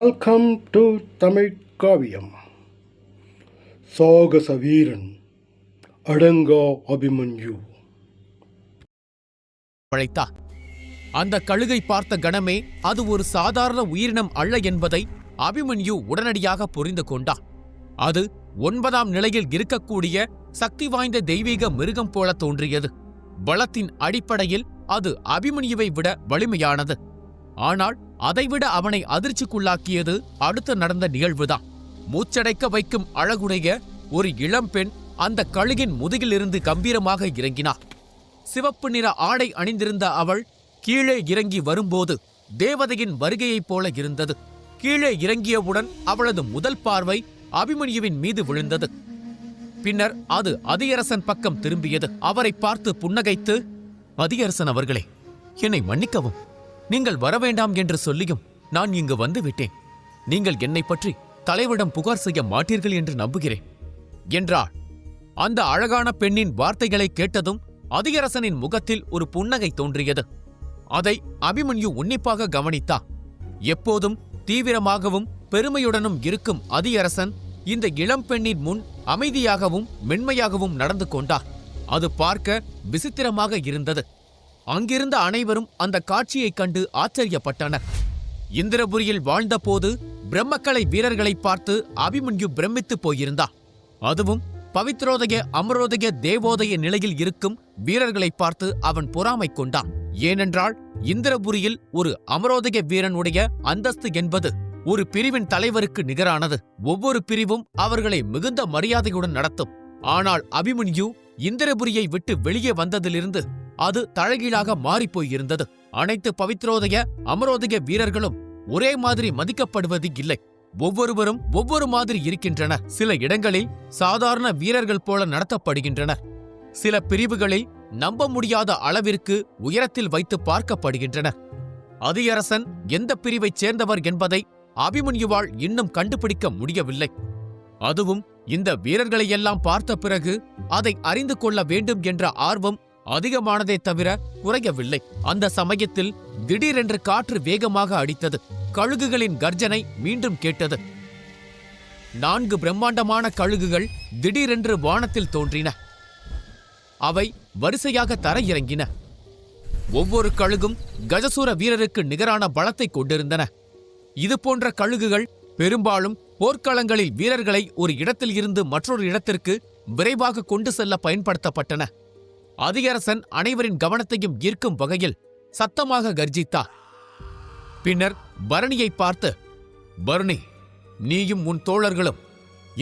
Welcome to Tamil காவியம். சாகச வீரன் அடங்கா அபிமன்யு. பழைத்தா அந்த கழுகை பார்த்த கணமே அது ஒரு சாதாரண உயிரினம் அல்ல என்பதை அபிமன்யு உடனடியாக புரிந்து கொண்டான். அது 9ஆம் நிலையில் இருக்கக்கூடிய சக்தி வாய்ந்த தெய்வீக மிருகம் போல தோன்றியது. பலத்தின் அடிப்படையில் அது அபிமன்யுவை விட வலிமையானது. ஆனால் அதைவிட அவனை அதிர்ச்சிக்குள்ளாக்கியது அடுத்து நடந்த நிகழ்வுதான். மூச்சடைக்க வைக்கும் அழகுடைய ஒரு இளம்பெண் அந்த கழுகின் முதுகிலிருந்து கம்பீரமாக இறங்கினார். சிவப்பு நிற ஆடை அணிந்திருந்த அவள் கீழே இறங்கி வரும்போது தேவதையின் வருகையைப் போல இருந்தது. கீழே இறங்கியவுடன் அவளது முதல் பார்வை அபிமன்யுவின் மீது விழுந்தது. பின்னர் அது அதியரசன் பக்கம் திரும்பியது. அவரை பார்த்து புன்னகைத்து, அதியரசன் அவர்களே, என்னை மன்னிக்கவும். நீங்கள் வரவேண்டாம் என்று சொல்லியும் நான் இங்கு வந்து விட்டேன். நீங்கள் என்னை பற்றி தலைவரிடம் புகார் செய்ய மாட்டீர்கள் என்று நம்புகிறேன் என்றாள். அந்த அழகான பெண்ணின் வார்த்தைகளை கேட்டதும் அதியரசனின் முகத்தில் ஒரு புன்னகை தோன்றியது. அதை அபிமன்யு உன்னிப்பாக கவனித்தான். எப்போதும் தீவிரமாகவும் பெருமையுடனும் இருக்கும் அதியரசன் இந்த இளம்பெண்ணின் முன் அமைதியாகவும் மென்மையாகவும் நடந்து கொண்டார். அது பார்க்க விசித்திரமாக இருந்தது. அங்கிருந்த அனைவரும் அந்த காட்சியைக் கண்டு ஆச்சரியப்பட்டனர். இந்திரபுரியில் வாழ்ந்தபோது பிரம்மக்கலை வீரர்களை பார்த்து அபிமன்யு பிரமித்துப் போயிருந்தார். அதுவும் பவித்ரோதய அமரோதய தேவோதய நிலையில் இருக்கும் வீரர்களை பார்த்து அவன் பொறாமை கொண்டான். ஏனென்றால் இந்திரபுரியில் ஒரு அமரோதய வீரனுடைய அந்தஸ்து என்பது ஒரு பிரிவின் தலைவருக்கு நிகரானது. ஒவ்வொரு பிரிவும் அவர்களை மிகுந்த மரியாதையுடன் நடத்தும். ஆனால் அபிமன்யு இந்திரபுரியை விட்டு வெளியே வந்ததிலிருந்து அது தலைகீழாக மாறிப்போயிருந்தது. அனைத்து பவித்ரோதய அமரோதய வீரர்களும் ஒரே மாதிரி மதிக்கப்படுவது இல்லை. ஒவ்வொருவரும் ஒவ்வொரு மாதிரி இருக்கின்றனர். சில இடங்களில் சாதாரண வீரர்கள் போல நடத்தப்படுகின்றனர். சில பிரிவுகளில் நம்ப முடியாத அளவிற்கு உயரத்தில் வைத்து பார்க்கப்படுகின்றனர். அதியரசன் எந்த பிரிவைச் சேர்ந்தவர் என்பதை அபிமன்யுவால் இன்னும் கண்டுபிடிக்க முடியவில்லை. அதுவும் இந்த வீரர்களையெல்லாம் பார்த்த பிறகு அதை அறிந்து கொள்ள வேண்டும் என்ற ஆர்வம் அதிகமானதே தவிர குறையவில்லை. அந்த சமயத்தில் திடீரென்று காற்று வேகமாக அடித்தது. கழுகுகளின் கர்ஜனை மீண்டும் கேட்டது. 4 பிரம்மாண்டமான கழுகுகள் திடீரென்று வானத்தில் தோன்றின. அவை வரிசையாக தரையிறங்கின. ஒவ்வொரு கழுகும் கஜசூர வீரருக்கு நிகரான பலத்தை கொண்டிருந்தன. இதுபோன்ற கழுகுகள் பெரும்பாலும் போர்க்களங்களில் வீரர்களை ஒரு இடத்தில் இருந்து மற்றொரு இடத்திற்கு விரைவாக கொண்டு செல்ல பயன்படுத்தப்பட்டன. அதியரசன் அனைவரின் கவனத்தையும் ஈர்க்கும் வகையில் சத்தமாக கர்ஜித்தார். பின்னர் பரணியை பார்த்து, பரணி, நீயும் உன் தோழர்களும்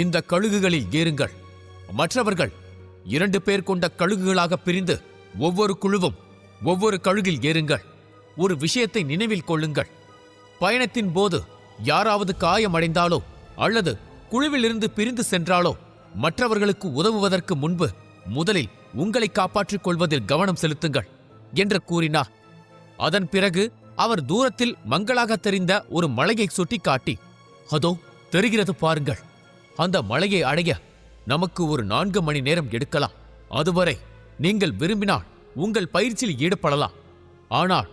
இந்த கழுகுகளில் ஏறுங்கள். மற்றவர்கள் 2 பேர் கொண்ட கழுகுகளாக பிரிந்து ஒவ்வொரு குழுவும் ஒவ்வொரு கழுகில் ஏறுங்கள். ஒரு விஷயத்தை நினைவில் கொள்ளுங்கள். பயணத்தின் போது யாராவது காயமடைந்தாலோ அல்லது குழுவிலிருந்து பிரிந்து சென்றாலோ மற்றவர்களுக்கு உதவுவதற்கு முன்பு முதலில் உங்களை காப்பாற்றிக் கொள்வதில் கவனம் செலுத்துங்கள் என்று கூறினார். அதன் பிறகு அவர் தூரத்தில் மங்களாக தெரிந்த ஒரு மலையை சுட்டிக்காட்டி, அதோ தெரிகிறது பாருங்கள். அந்த மலையை அடைய நமக்கு ஒரு 4 மணி நேரம் எடுக்கலாம். அதுவரை நீங்கள் விரும்பினால் உங்கள் பயிற்சியில் ஈடுபடலாம். ஆனால்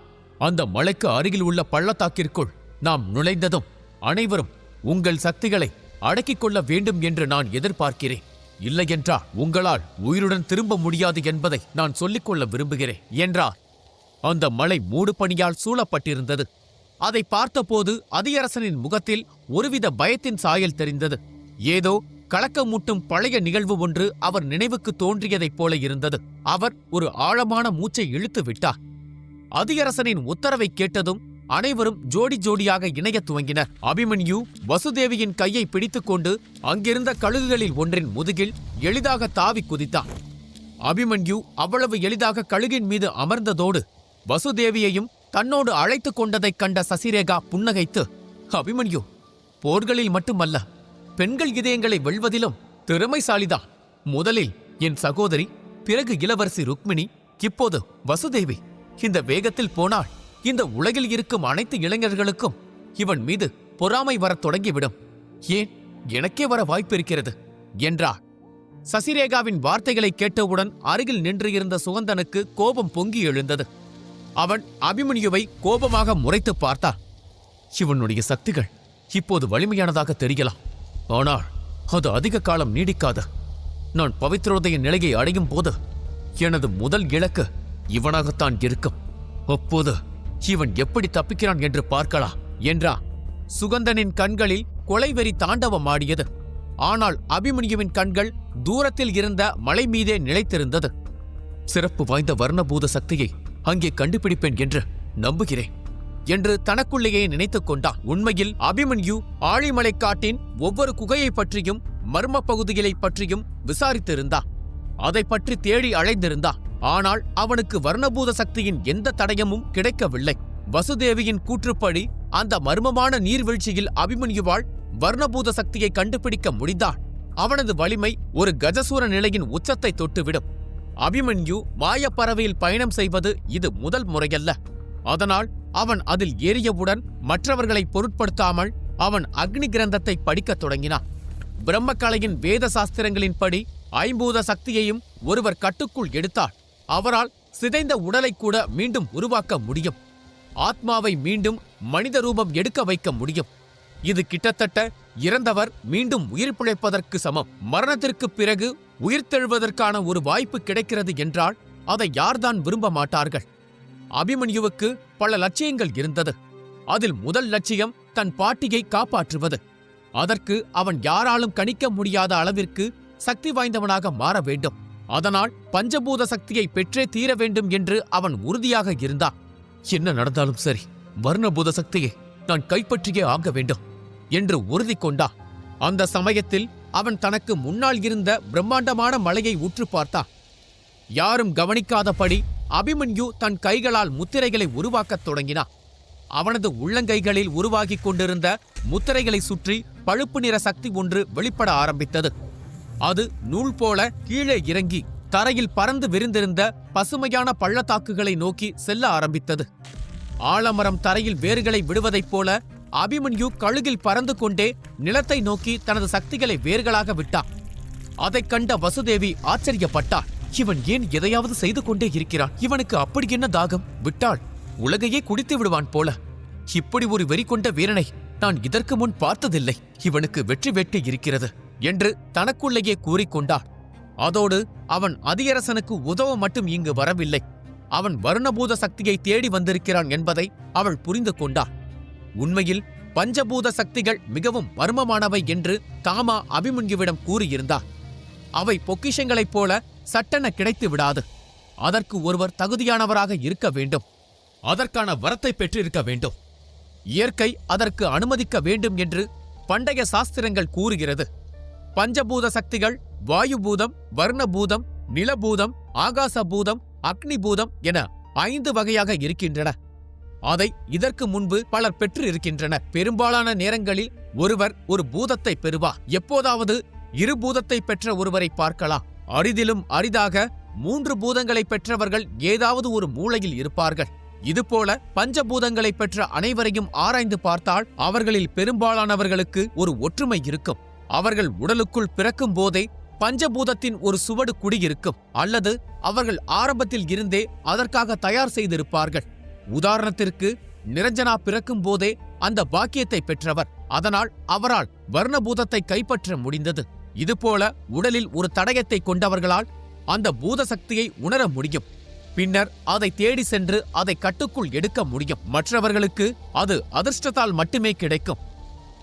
அந்த மலைக்கு அருகில் உள்ள பள்ளத்தாக்கிற்குள் நாம் நுழைந்ததும் அனைவரும் உங்கள் சக்திகளை அடக்கிக் கொள்ள வேண்டும் என்று நான் எதிர்பார்க்கிறேன். இல்லையென்றால் உங்களால் உயிருடன் திரும்ப முடியாது என்பதை நான் சொல்லிக்கொள்ள விரும்புகிறேன் என்றார். அந்த மலை மூடுபனியால் சூழப்பட்டிருந்தது. அதை பார்த்தபோது அதியரசனின் முகத்தில் ஒருவித பயத்தின் சாயல் தெரிந்தது. ஏதோ கலக்கமூட்டும் பழைய நிகழ்வு ஒன்று அவர் நினைவுக்கு தோன்றியதைப் போல இருந்தது. அவர் ஒரு ஆழமான மூச்சை இழுத்து விட்டார். அதியரசனின் உத்தரவை கேட்டதும் அனைவரும் ஜோடி ஜோடியாக இணைய துவங்கினர். அபிமன்யு வசுதேவியின் கையை பிடித்துக்கொண்டு அங்கிருந்த கழுகுகளில் ஒன்றின் முதுகில் எளிதாக தாவி குதித்தான். அபிமன்யு அவ்வளவு எளிதாக கழுகின் மீது அமர்ந்ததோடு வசுதேவியையும் தன்னோடு அழைத்துக் கொண்டதைக் கண்ட சசிரேகா புன்னகைத்து, அபிமன்யு போர்களில் மட்டுமல்ல, பெண்கள் இதயங்களை வெல்வதிலும் திறமைசாலிதான். முதலில் என் சகோதரி, பிறகு இளவரசி ருக்மிணி, இப்போது வசுதேவி. இந்த வேகத்தில் போனால் இந்த உலகில் இருக்கும் அனைத்து இளைஞர்களுக்கும் இவன் மீது பொறாமை வரத் தொடங்கிவிடும். ஏன், எனக்கே வர வாய்ப்பிருக்கிறது என்றார். சசிரேகாவின் வார்த்தைகளை கேட்டவுடன் அருகில் நின்று இருந்த சுகந்தனுக்கு கோபம் பொங்கி எழுந்தது. அவன் அபிமன்யுவை கோபமாக முறைத்து பார்த்தான். இவனுடைய சக்திகள் இப்போது வலிமையானதாக தெரியலாம். ஆனால் அது அதிக காலம் நீடிக்காது. நான் பவித்ரோதய நிலையை அடையும் போது எனது முதல் இலக்கு இவனாகத்தான் இருக்கும். அப்போது இவன் எப்படி தப்பிக்கிறான் என்று பார்க்கலாம் என்றான். சுகந்தனின் கண்களில் கொலைவெறி தாண்டவமாடியது. ஆனால் அபிமன்யுவின் கண்கள் தூரத்தில் இருந்த மலை மீதே நிலைத்திருந்தது. சிறப்பு வாய்ந்த வர்ணபூத சக்தியை அங்கே கண்டுபிடிப்பேன் என்று நம்புகிறேன் என்று தனக்குள்ளேயே நினைத்துக் கொண்டான். உண்மையில் அபிமன்யு ஆழிமலைக்காட்டின் ஒவ்வொரு குகையை பற்றியும் மர்ம பகுதிகளை பற்றியும் விசாரித்திருந்தான். அதை பற்றி தேடி அலைந்திருந்தான். ஆனால் அவனுக்கு வர்ணபூத சக்தியின் எந்த தடயமும் கிடைக்கவில்லை. வசுதேவியின் கூற்றுப்படி அந்த மர்மமான நீர்வீழ்ச்சியில் அபிமன்யுவால் வர்ணபூத சக்தியை கண்டுபிடிக்க முடிந்தான். அவனது வலிமை ஒரு கஜசூர நிலையின் உச்சத்தை தொட்டுவிடும். அபிமன்யு மாயப்பறவையில் பயணம் செய்வது இது முதல் முறையல்ல. அதனால் அவன் அதில் ஏறியவுடன் மற்றவர்களை பொருட்படுத்தாமல் அவன் அக்னி கிரந்தத்தை படிக்கத் தொடங்கினான். பிரம்மகலையின் வேத சாஸ்திரங்களின்படி ஐம்பூத சக்தியையும் ஒருவர் கட்டுக்குள் எடுத்தால் அவரால் சிதைந்த உடலை கூட மீண்டும் உருவாக்க முடியும். ஆத்மாவை மீண்டும் மனித ரூபம் எடுக்க வைக்க முடியும். இது கிட்டத்தட்ட இறந்தவர் மீண்டும் உயிர் பிழைப்பதற்கு சமம். மரணத்திற்கு பிறகு உயிர்த்தெழுவதற்கான ஒரு வாய்ப்பு கிடைக்கிறது என்றால் அதை யார்தான் விரும்ப மாட்டார்கள்? அபிமன்யுவுக்கு பல லட்சியங்கள் இருந்தது. அதில் முதல் லட்சியம் தன் பாட்டியை காப்பாற்றுவது. அதற்கு அவன் யாராலும் கணிக்க முடியாத அளவிற்கு சக்தி வாய்ந்தவனாக மாற வேண்டும். அதனால் பஞ்சபூத சக்தியை பெற்றே தீர வேண்டும் என்று அவன் உறுதியாக இருந்தான். என்ன நடந்தாலும் சரி, வர்ணபூத சக்தியை நான் கைப்பற்றியே ஆக வேண்டும் என்று உறுதி கொண்டான். அந்த சமயத்தில் அவன் தனக்கு முன்னால் இருந்த பிரம்மாண்டமான மலையை உற்று பார்த்தான். யாரும் கவனிக்காதபடி அபிமன்யு தன் கைகளால் முத்திரைகளை உருவாக்கத் தொடங்கினான். அவனது உள்ளங்கைகளில் உருவாகிக் கொண்டிருந்த முத்திரைகளை சுற்றி பழுப்பு நிற சக்தி ஒன்று வெளிப்பட ஆரம்பித்தது. அது நூல் போல கீழே இறங்கி தரையில் பறந்து விரிந்திருந்த பசுமையான பள்ளத்தாக்குகளை நோக்கி செல்ல ஆரம்பித்தது. ஆலமரம் தரையில் வேர்களை விடுவதைப் போல அபிமன்யு கழுகில் பறந்து கொண்டே நிலத்தை நோக்கி தனது சக்திகளை வேர்களாக விட்டான். அதைக் கண்ட வசுதேவி ஆச்சரியப்பட்டாள். இவன் ஏன் எதையாவது செய்து கொண்டே இருக்கிறான்? இவனுக்கு அப்படி என்ன தாகம்? விட்டாள் உலகையே குடித்து விடுவான் போல. இப்படி ஒரு வெறி கொண்ட வீரனை நான் இதற்கு முன் பார்த்ததில்லை. இவனுக்கு வெற்றி வேட்டை இருக்கிறது என்று தனக்குள்ளேயே கூறிக்கொண்டாள். அதோடு அவன் அதியரசனுக்கு உதவ மட்டும் இங்கு வரவில்லை. அவன் வர்ணபூத சக்தியை தேடி வந்திருக்கிறான் என்பதை அவள் புரிந்து கொண்டாள். உண்மையில் பஞ்சபூத சக்திகள் மிகவும் மர்மமானவை என்று தாமா அபிமன்யுவிடம் கூறியிருந்தார். அவை பொக்கிஷங்களைப் போல சட்டென கிடைத்து விடாது. அதற்கு ஒருவர் தகுதியானவராக இருக்க வேண்டும். அதற்கான வரத்தை பெற்றிருக்க வேண்டும். இயற்கை அதற்கு அனுமதிக்க வேண்டும் என்று பண்டைய சாஸ்திரங்கள் கூறுகிறது. பஞ்சபூத சக்திகள் வாயுபூதம், வர்ணபூதம், நிலபூதம், ஆகாசபூதம், அக்னிபூதம் என 5 வகையாக இருக்கின்றன. அதை இதற்கு முன்பு பலர் பெற்று இருக்கின்றனர். பெரும்பாலான நேரங்களில் ஒருவர் ஒரு பூதத்தை பெறுவார். எப்போதாவது 2 பூதத்தை பெற்ற ஒருவரை பார்க்கலாம். அரிதிலும் அரிதாக 3 பூதங்களை பெற்றவர்கள் ஏதாவது ஒரு மூலையில் இருப்பார்கள். இதுபோல பஞ்சபூதங்களை பெற்ற அனைவரையும் ஆராய்ந்து பார்த்தால் அவர்களில் பெரும்பாலானவர்களுக்கு ஒரு ஒற்றுமை இருக்கும். அவர்கள் உடலுக்குள் பிறக்கும் போதே பஞ்சபூதத்தின் ஒரு சுவடு குடியிருக்கும். அல்லது அவர்கள் ஆரம்பத்தில் இருந்தே அதற்காக தயார் செய்திருப்பார்கள். உதாரணத்திற்கு நிரஞ்சனா பிறக்கும் போதே அந்த பாக்கியத்தை பெற்றவர். அதனால் அவரால் வர்ணபூதத்தை கைப்பற்ற முடிந்தது. இதுபோல உடலில் ஒரு தடயத்தை கொண்டவர்களால் அந்த பூத சக்தியை உணர முடியும். பின்னர் அதை தேடி சென்று அதை கட்டுக்குள் எடுக்க முடியும். மற்றவர்களுக்கு அது அதிர்ஷ்டத்தால் மட்டுமே கிடைக்கும்.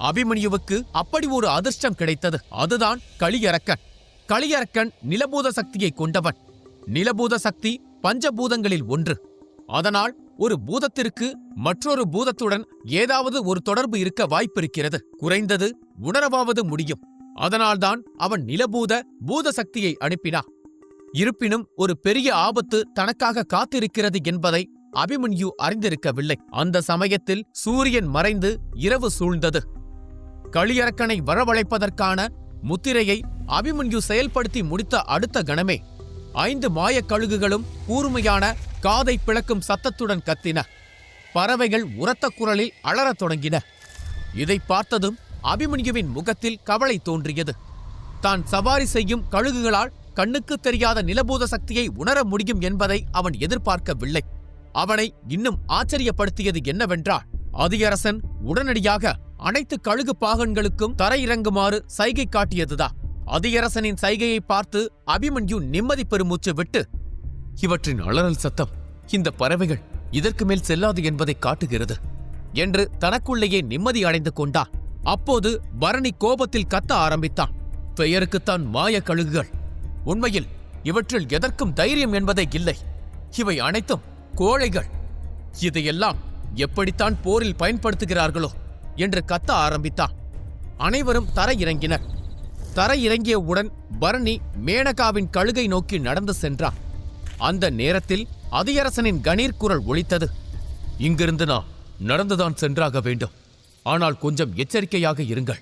அபிமன்யுவுக்கு அப்படி ஒரு அதிர்ஷ்டம் கிடைத்தது. அதுதான் களியரக்கன். களியரக்கன் நிலபூத சக்தியை கொண்டவன். நிலபூத சக்தி பஞ்சபூதங்களில் ஒன்று. அதனால் ஒரு பூதத்திற்கு மற்றொரு பூதத்துடன் ஏதாவது ஒரு தொடர்பு இருக்க வாய்ப்பிருக்கிறது. குறைந்தது உணரவாவது முடியும். அதனால்தான் அவன் நிலபூத பூத சக்தியை அனுப்பினான். இருப்பினும் ஒரு பெரிய ஆபத்து தனக்காக காத்திருக்கிறது என்பதை அபிமன்யு அறிந்திருக்கவில்லை. அந்த சமயத்தில் சூரியன் மறைந்து இரவு சூழ்ந்தது. களியரக்கனை வரவழைப்பதற்கான முத்திரையை அபிமன்யு செயல்படுத்தி முடித்த அடுத்த கணமே 5 மாயக் கழுகுகளும் கூர்மையான காதை பிளக்கும் சத்தத்துடன் கத்தின. பறவைகள் உரத்த குரலில் அலறத் தொடங்கின. இதை பார்த்ததும் அபிமன்யுவின் முகத்தில் கவலை தோன்றியது. தான் சவாரி செய்யும் கழுகுகளால் கண்ணுக்கு தெரியாத நிலபூத சக்தியை உணர முடியும் என்பதை அவன் எதிர்பார்க்கவில்லை. அவனை இன்னும் ஆச்சரியப்படுத்தியது என்னவென்றால் அதியரசன் உடனடியாக அனைத்து கழுகு பாகன்களுக்கும் தரையிறங்குமாறு சைகை காட்டியதுதான். அதியரசனின் சைகையை பார்த்து அபிமன்யு நிம்மதி பெருமூச்சு விட்டு, இவற்றின் அலறல் சத்தம் இந்த பறவைகள் இதற்கு மேல் செல்லாது என்பதை காட்டுகிறது என்று தனக்குள்ளேயே நிம்மதி அடைந்து கொண்டான். அப்போது பரணி கோபத்தில் கத்த ஆரம்பித்தான். பெயருக்குத்தான் மாய கழுகுகள், உண்மையில் இவற்றில் எதற்கும் தைரியம் என்பதே இல்லை. இவை அனைத்தும் கோழைகள். இதையெல்லாம் எப்படித்தான் போரில் பயன்படுத்துகிறார்களோ என்று கத்த ஆரம்பித்தான். அனைவரும் தரையிறங்கினர். தரையிறங்கியவுடன் பரணி மேனகாவின் கழுகை நோக்கி நடந்து சென்றான். அந்த நேரத்தில் அதியரசனின் கணீர் குரல் ஒலித்தது. இங்கிருந்து நாம் நடந்துதான் சென்றாக வேண்டும். ஆனால் கொஞ்சம் எச்சரிக்கையாக இருங்கள்.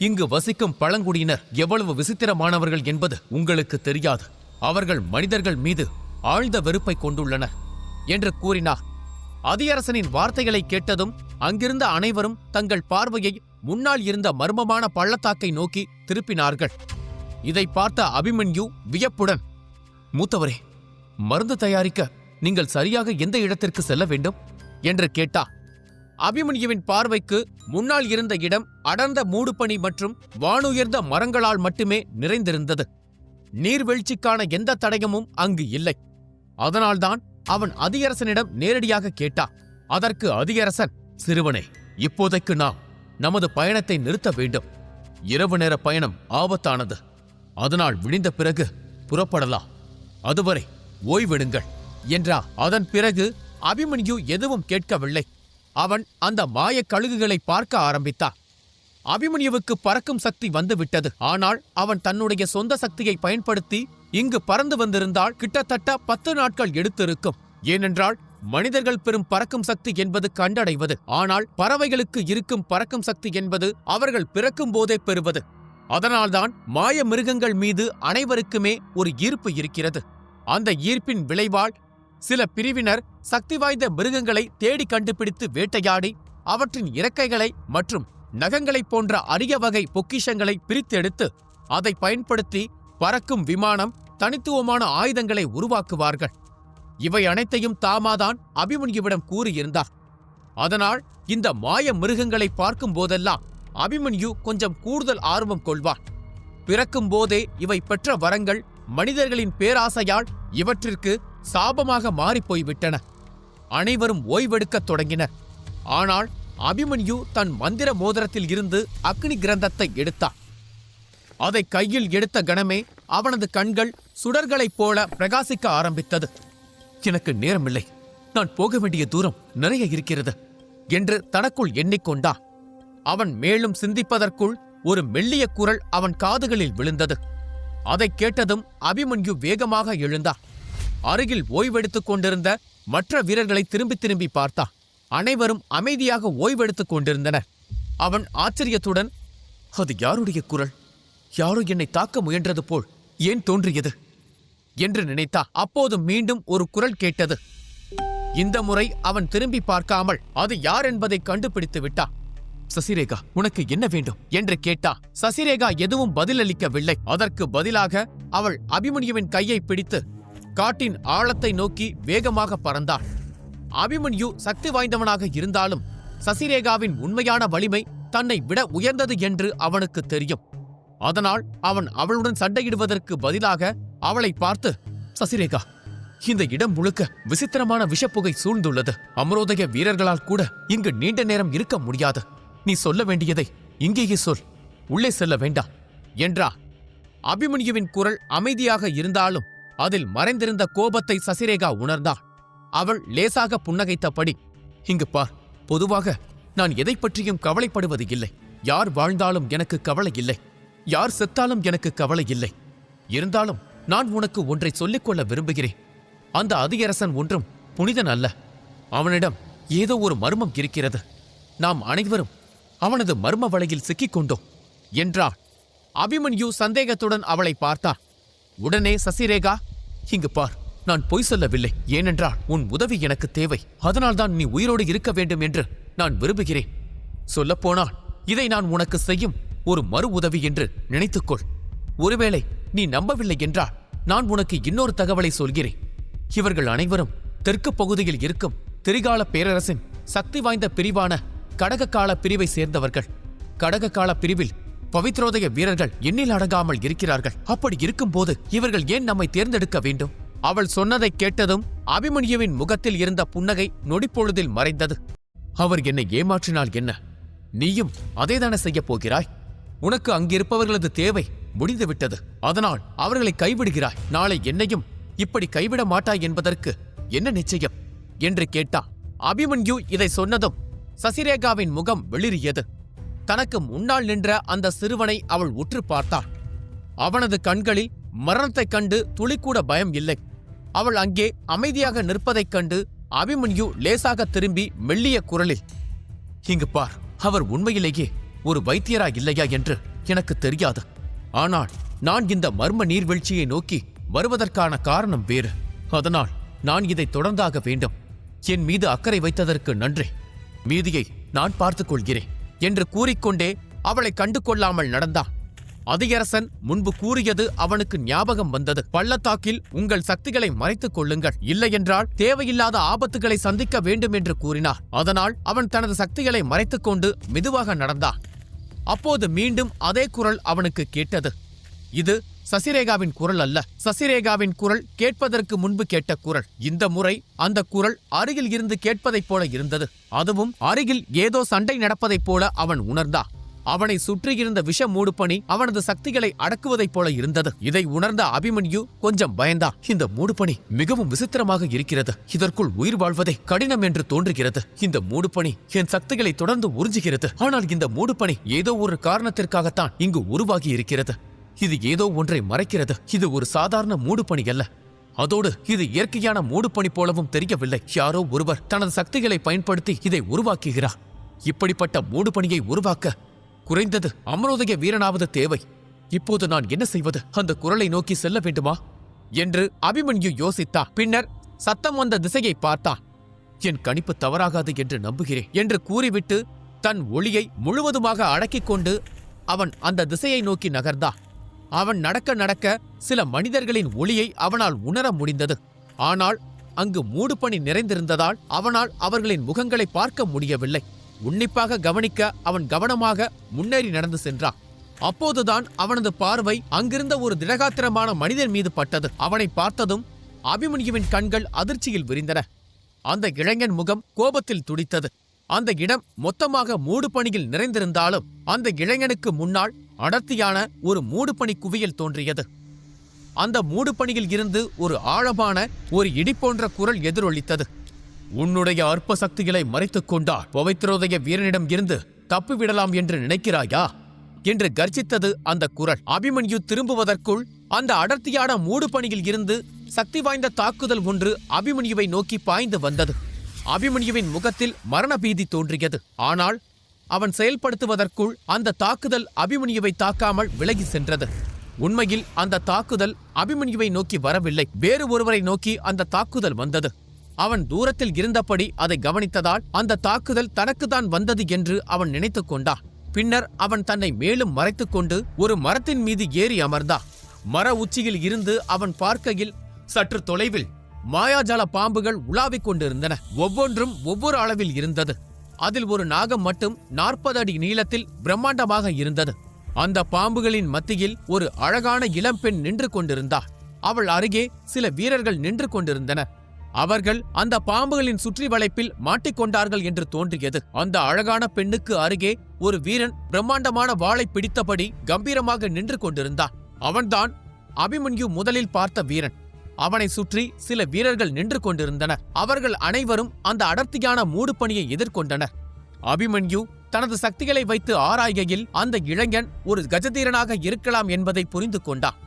இங்கு வசிக்கும் பழங்குடியினர் எவ்வளவு விசித்திரமானவர்கள் என்பது உங்களுக்கு தெரியாது. அவர்கள் மனிதர்கள் மீது ஆழ்ந்த வெறுப்பை கொண்டுள்ளனர் என்று கூறினார். அதியரசனின் வார்த்தைகளை கேட்டதும் அங்கிருந்த அனைவரும் தங்கள் பார்வையை முன்னால் இருந்த மர்மமான பள்ளத்தாக்கை நோக்கி திருப்பினார்கள். இதை பார்த்த அபிமன்யு வியப்புடன், மூத்தவரே, மருந்து தயாரிக்க நீங்கள் சரியாக எந்த இடத்திற்கு செல்ல வேண்டும் என்று கேட்டார். அபிமன்யுவின் பார்வைக்கு முன்னால் இருந்த இடம் அடர்ந்த மூடுபனி மற்றும் வானுயர்ந்த மரங்களால் மட்டுமே நிறைந்திருந்தது. நீர்வீழ்ச்சிக்கான எந்த தடயமும் அங்கு இல்லை. அதனால்தான் அவன் அதியரசனிடம் நேரடியாக கேட்டான். அதற்கு அதியரசன், சிறுவனே, இப்போதைக்கு நாம் நமது பயணத்தை நிறுத்த வேண்டும். இரவு நேர பயணம் ஆபத்தானது. அதனால் விடிந்த பிறகு புறப்படலாம். அதுவரை ஓய்வெடுங்கள் என்றார். அதன் பிறகு அபிமன்யு எதுவும் கேட்கவில்லை. அவன் அந்த மாய கழுகுகளை பார்க்க ஆரம்பித்தான். அபிமன்யுவுக்கு பறக்கும் சக்தி வந்துவிட்டது. ஆனால் அவன் தன்னுடைய சொந்த சக்தியை பயன்படுத்தி இங்கு பறந்து வந்திருந்தால் கிட்டத்தட்ட 10 நாட்கள் எடுத்திருக்கும். ஏனென்றால் மனிதர்கள் பெறும் பறக்கும் சக்தி என்பது கண்டடைவது. ஆனால் பறவைகளுக்கு இருக்கும் பறக்கும் சக்தி என்பது அவர்கள் பிறக்கும் போதே பெறுவது. அதனால்தான் மாய மிருகங்கள் மீது அனைவருக்குமே ஒரு ஈர்ப்பு இருக்கிறது. அந்த ஈர்ப்பின் விளைவால் சில பிரிவினர் சக்தி வாய்ந்த மிருகங்களை தேடி கண்டுபிடித்து வேட்டையாடி அவற்றின் இறக்கைகளை மற்றும் நகங்களைப் போன்ற அரிய வகை பொக்கிஷங்களை பிரித்தெடுத்து அதை பயன்படுத்தி பறக்கும் விமானம், தனித்துவமான ஆயுதங்களை உருவாக்குவார்கள். இவை அனைத்தையும் தாமாதான் அபிமன்யுவிடம் கூறியிருந்தார். அதனால் இந்த மாய மிருகங்களை பார்க்கும் போதெல்லாம் அபிமன்யு கொஞ்சம் கூடுதல் ஆர்வம் கொள்வான். பிறக்கும் போதே இவை பெற்ற வரங்கள் மனிதர்களின் பேராசையால் இவற்றிற்கு சாபமாக மாறிப்போய்விட்டன. அனைவரும் ஓய்வெடுக்கத் தொடங்கினர். ஆனால் அபிமன்யு தன் மந்திர மோதிரத்தில் இருந்து அக்னி கிரந்தத்தை எடுத்தான். அதை கையில் எடுத்த கணமே அவனது கண்கள் சுடர்களைப் போல பிரகாசிக்க ஆரம்பித்தது. எனக்கு நேரமில்லை, நான் போக வேண்டிய தூரம் நிறைய இருக்கிறது என்று தனக்குள் எண்ணிக்கொண்டான். அவன் மேலும் சிந்திப்பதற்குள் ஒரு மெல்லிய குரல் அவன் காதுகளில் விழுந்தது. அதை கேட்டதும் அபிமன்யு வேகமாக எழுந்தான். அருகில் ஓய்வெடுத்துக் கொண்டிருந்த மற்ற வீரர்களை திரும்பி திரும்பி பார்த்தான். அனைவரும் அமைதியாக ஓய்வெடுத்துக் கொண்டிருந்தனர். அவன் ஆச்சரியத்துடன், அது யாருடைய குரல்? யாரோ என்னை தாக்க முயன்றது போல் ஏன் தோன்றியது என்று நினைத்தான். அப்போது மீண்டும் ஒரு குரல் கேட்டது. இந்த முறை அவன் திரும்பி பார்க்காமல் அது யார் என்பதை கண்டுபிடித்து விட்டான். சசிரேகா, உனக்கு என்ன வேண்டும் என்று கேட்டான். சசிரேகா எதுவும் பதிலளிக்கவில்லை. அதற்கு பதிலாக அவள் அபிமன்யுவின் கையை பிடித்து காட்டின் ஆழத்தை நோக்கி வேகமாக பறந்தாள். அபிமன்யு சக்தி வாய்ந்தவனாக இருந்தாலும் சசிரேகாவின் உண்மையான வலிமை தன்னை விட உயர்ந்தது என்று அவனுக்கு தெரியும். அதனால் அவன் அவளுடன் சண்டையிடுவதற்கு பதிலாக அவளை பார்த்து, சசிரேகா, இந்த இடம் முழுக்க விசித்திரமான விஷப்புகை சூழ்ந்துள்ளது. அமரோதய வீரர்களால் கூட இங்கு நீண்ட நேரம் இருக்க முடியாது. நீ சொல்ல வேண்டியதை இங்கேயே சொல், உள்ளே செல்ல வேண்டாம் என்றார். அபிமன்யுவின் குரல் அமைதியாக இருந்தாலும் அதில் மறைந்திருந்த கோபத்தை சசிரேகா உணர்ந்தாள். அவள் லேசாக புன்னகைத்தபடி, இங்கு பார், பொதுவாக நான் எதை பற்றியும் கவலைப்படுவது இல்லை. யார் வாழ்ந்தாலும் எனக்கு கவலை இல்லை, யார் செத்தாலும் எனக்கு கவலை இல்லை. இருந்தாலும் நான் உனக்கு ஒன்றை சொல்லிக்கொள்ள விரும்புகிறேன். அந்த அதியரசன் ஒன்றும் புனிதன் அல்ல. அவனிடம் ஏதோ ஒரு மர்மம் இருக்கிறது. நாம் அனைவரும் அவனது மர்ம வலையில் சிக்கிக் கொண்டோம் என்றாள். அபிமன்யு சந்தேகத்துடன் அவளை பார்த்தான். உடனே சசிரேகா, இங்கு பார், நான் பொய் சொல்லவில்லை. ஏனென்றால் உன் உதவி எனக்கு தேவை. அதனால்தான் நீ உயிரோடு இருக்க வேண்டும் என்று நான் விரும்புகிறேன். சொல்லப்போனால் இதை நான் உனக்கு செய்யும் ஒரு மறு உதவி என்று நினைத்துக்கொள். ஒருவேளை நீ நம்பவில்லை என்றால் நான் உனக்கு இன்னொரு தகவலை சொல்கிறேன். இவர்கள் அனைவரும் தெற்கு பகுதியில் இருக்கும் திரிகால பேரரசின் சக்தி வாய்ந்த பிரிவான கடகக்கால பிரிவை சேர்ந்தவர்கள். கடகக்கால பிரிவில் பவித்ரோதய வீரர்கள் எண்ணில் அடங்காமல் இருக்கிறார்கள். அப்படி இருக்கும்போது இவர்கள் ஏன் நம்மை தேர்ந்தெடுக்க வேண்டும்? அவள் சொன்னதை கேட்டதும் அபிமன்யுவின் முகத்தில் இருந்த புன்னகை நொடிப்பொழுதில் மறைந்தது. அவர் என்னை ஏமாற்றினால் என்ன? நீயும் அதேதானே செய்யப் போகிறாய்? உனக்கு அங்கிருப்பவர்களது தேவை முடிந்துவிட்டது. அதனால் அவர்களை கைவிடுகிறாய். நாளை என்னையும் இப்படி கைவிட மாட்டாய் என்பதற்கு என்ன நிச்சயம் என்று கேட்டான். அபிமன்யு இதை சொன்னதும் சசிரேகாவின் முகம் வெளிரியது. தனக்கு முன்னால் நின்ற அந்த சிறுவனை அவள் உற்று பார்த்தாள். அவனது கண்களில் மரணத்தைக் கண்டு துளிக்கூட பயம் இல்லை. அவள் அங்கே அமைதியாக நிற்பதைக் கண்டு அபிமன்யு லேசாக திரும்பி மெல்லிய குரலில், இங்கு பார், அவர் உண்மையிலேயே ஒரு வைத்தியரா இல்லையா என்று எனக்கு தெரியாது. ஆனால் நான் இந்த மர்ம நீர்வீழ்ச்சியை நோக்கி வருவதற்கான காரணம் வேறு. அதனால் நான் இதை தொடர்ந்தாக வேண்டும். என் மீது அக்கறை வைத்ததற்கு நன்றி. மீதியை நான் பார்த்துக் கொள்கிறேன் என்று கூறிக்கொண்டே அவளை கண்டு கொள்ளாமல் நடந்தான். அதியரசன் முன்பு கூறியது அவனுக்கு ஞாபகம் வந்தது. பள்ளத்தாக்கில் உங்கள் சக்திகளை மறைத்துக் கொள்ளுங்கள், இல்லையென்றால் தேவையில்லாத ஆபத்துகளை சந்திக்க வேண்டும் என்று கூறினார். அதனால் அவன் தனது சக்திகளை மறைத்துக் கொண்டு மெதுவாக நடந்தான். அப்போது மீண்டும் அதே குரல் அவனுக்கு கேட்டது. இது சசிரேகாவின் குரல் அல்ல. சசிரேகாவின் குரல் கேட்பதற்கு முன்பு கேட்ட குரல். இந்த முறை அந்த குரல் அருகில் இருந்து கேட்பதைப் போல இருந்தது. அதுவும் அருகில் ஏதோ சண்டை நடப்பதைப் போல அவன் உணர்ந்தான். அவனை சுற்றியிருந்த விஷ மூடுபனி அவனது சக்திகளை அடக்குவதைப் போல இருந்தது. இதை உணர்ந்த அபிமன்யு கொஞ்சம் பயந்தான். இந்த மூடுபனி மிகவும் விசித்திரமாக இருக்கிறது. இதற்குள் உயிர் வாழ்வதே கடினம் என்று தோன்றுகிறது. இந்த மூடுபனி என் சக்திகளை தொடர்ந்து உறிஞ்சுகிறது. ஆனால் இந்த மூடுபனி ஏதோ ஒரு காரணத்திற்காகத்தான் இங்கு உருவாகி இருக்கிறது. இது ஏதோ ஒன்றை மறைக்கிறது. இது ஒரு சாதாரண மூடுபனி அல்ல. அதோடு இது இயற்கையான மூடுபனி போலவும் தெரியவில்லை. யாரோ ஒருவர் தனது சக்திகளை பயன்படுத்தி இதை உருவாக்குகிறார். இப்படிப்பட்ட மூடுபனியை உருவாக்க குறைந்தது அமரோதய வீரனாவது தேவை. இப்போது நான் என்ன செய்வது? அந்த குரலை நோக்கி செல்ல வேண்டுமா என்று அபிமன்யு யோசித்தான். பின்னர் சத்தம் வந்த திசையை பார்த்தான். என் கணிப்பு தவறாகாது என்று நம்புகிறேன் என்று கூறிவிட்டு தன் ஒளியை முழுவதுமாக அடக்கிக் கொண்டு அவன் அந்த திசையை நோக்கி நகர்ந்தான். அவன் நடக்க நடக்க சில மனிதர்களின் ஒளியை அவனால் உணர முடிந்தது. ஆனால் அங்கு மூடுபனி நிறைந்திருந்ததால் அவனால் அவர்களின் முகங்களை பார்க்க முடியவில்லை. உன்னிப்பாக கவனிக்க அவன் கவனமாக முன்னேறி நடந்து சென்றான். அப்போதுதான் அவனது பார்வை அங்கிருந்த ஒரு திடகாத்திரமான மனிதன் மீது பட்டது. அவனை பார்த்ததும் அபிமன்யுவின் கண்கள் அதிர்ச்சியில் விரிந்தன. அந்த இளைஞன் முகம் கோபத்தில் துடித்தது. அந்த இடம் மொத்தமாக மூடுபனியில் நிறைந்திருந்தாலும் அந்த இளைஞனுக்கு முன்னால் அடர்த்தியான ஒரு மூடுபனி குவியல் தோன்றியது. அந்த மூடுபனியில் இருந்து ஒரு ஆழமான ஒரு இடி போன்ற குரல் எதிரொலித்தது. உன்னுடைய அற்ப சக்திகளை மறைத்துக் கொண்டால் பவித்ரோதய வீரனிடம் இருந்து தப்பிவிடலாம் என்று நினைக்கிறாயா என்று கர்ஜித்தது அந்த குரல். அபிமன்யு திரும்புவதற்குள் அந்த அடர்த்தியான மூடுபனியில் இருந்து சக்தி வாய்ந்த தாக்குதல் ஒன்று அபிமன்யுவை நோக்கி பாய்ந்து வந்தது. அபிமன்யுவின் முகத்தில் மரண பீதி தோன்றியது. ஆனால் அவன் செயல்படுத்துவதற்குள் அந்த தாக்குதல் அபிமன்யுவை தாக்காமல் விலகி சென்றது. உண்மையில் அந்த தாக்குதல் அபிமன்யுவை நோக்கி வரவில்லை, வேறு ஒருவரை நோக்கி அந்த தாக்குதல் வந்தது. அவன் தூரத்தில் இருந்தபடி அதை கவனித்ததால் அந்த தாக்குதல் தனக்குத்தான் வந்தது என்று அவன் நினைத்துக் கொண்டான். பின்னர் அவன் தன்னை மேலும் மறைத்துக் கொண்டு ஒரு மரத்தின் மீது ஏறி அமர்ந்தான். மர உச்சியில் இருந்து அவன் பார்க்கையில் சற்று தொலைவில் மாயாஜால பாம்புகள் உலாவிக் கொண்டிருந்தன. ஒவ்வொன்றும் ஒவ்வொரு அளவில் இருந்தது. அதில் ஒரு நாகம் மட்டும் 40 அடி நீளத்தில் பிரம்மாண்டமாக இருந்தது. அந்த பாம்புகளின் மத்தியில் ஒரு அழகான இளம்பெண் நின்று கொண்டிருந்தாள். அவள் அருகே சில வீரர்கள் நின்று கொண்டிருந்தனர். அவர்கள் அந்த பாம்புகளின் சுற்றி வளைப்பில் மாட்டிக்கொண்டார்கள் என்று தோன்றியது. அந்த அழகான பெண்ணுக்கு அருகே ஒரு வீரன் பிரம்மாண்டமான வாளை பிடித்தபடி கம்பீரமாக நின்று கொண்டிருந்தான். அவன்தான் அபிமன்யு முதலில் பார்த்த வீரன். அவனை சுற்றி சில வீரர்கள் நின்று கொண்டிருந்தனர். அவர்கள் அனைவரும் அந்த அடர்த்தியான மூடுபனியை எதிர்கொண்டனர். அபிமன்யு தனது சக்திகளை வைத்து ஆராய்கையில் அந்த இளைஞன் ஒரு கஜதீரனாக இருக்கலாம் என்பதை புரிந்து கொண்டான்.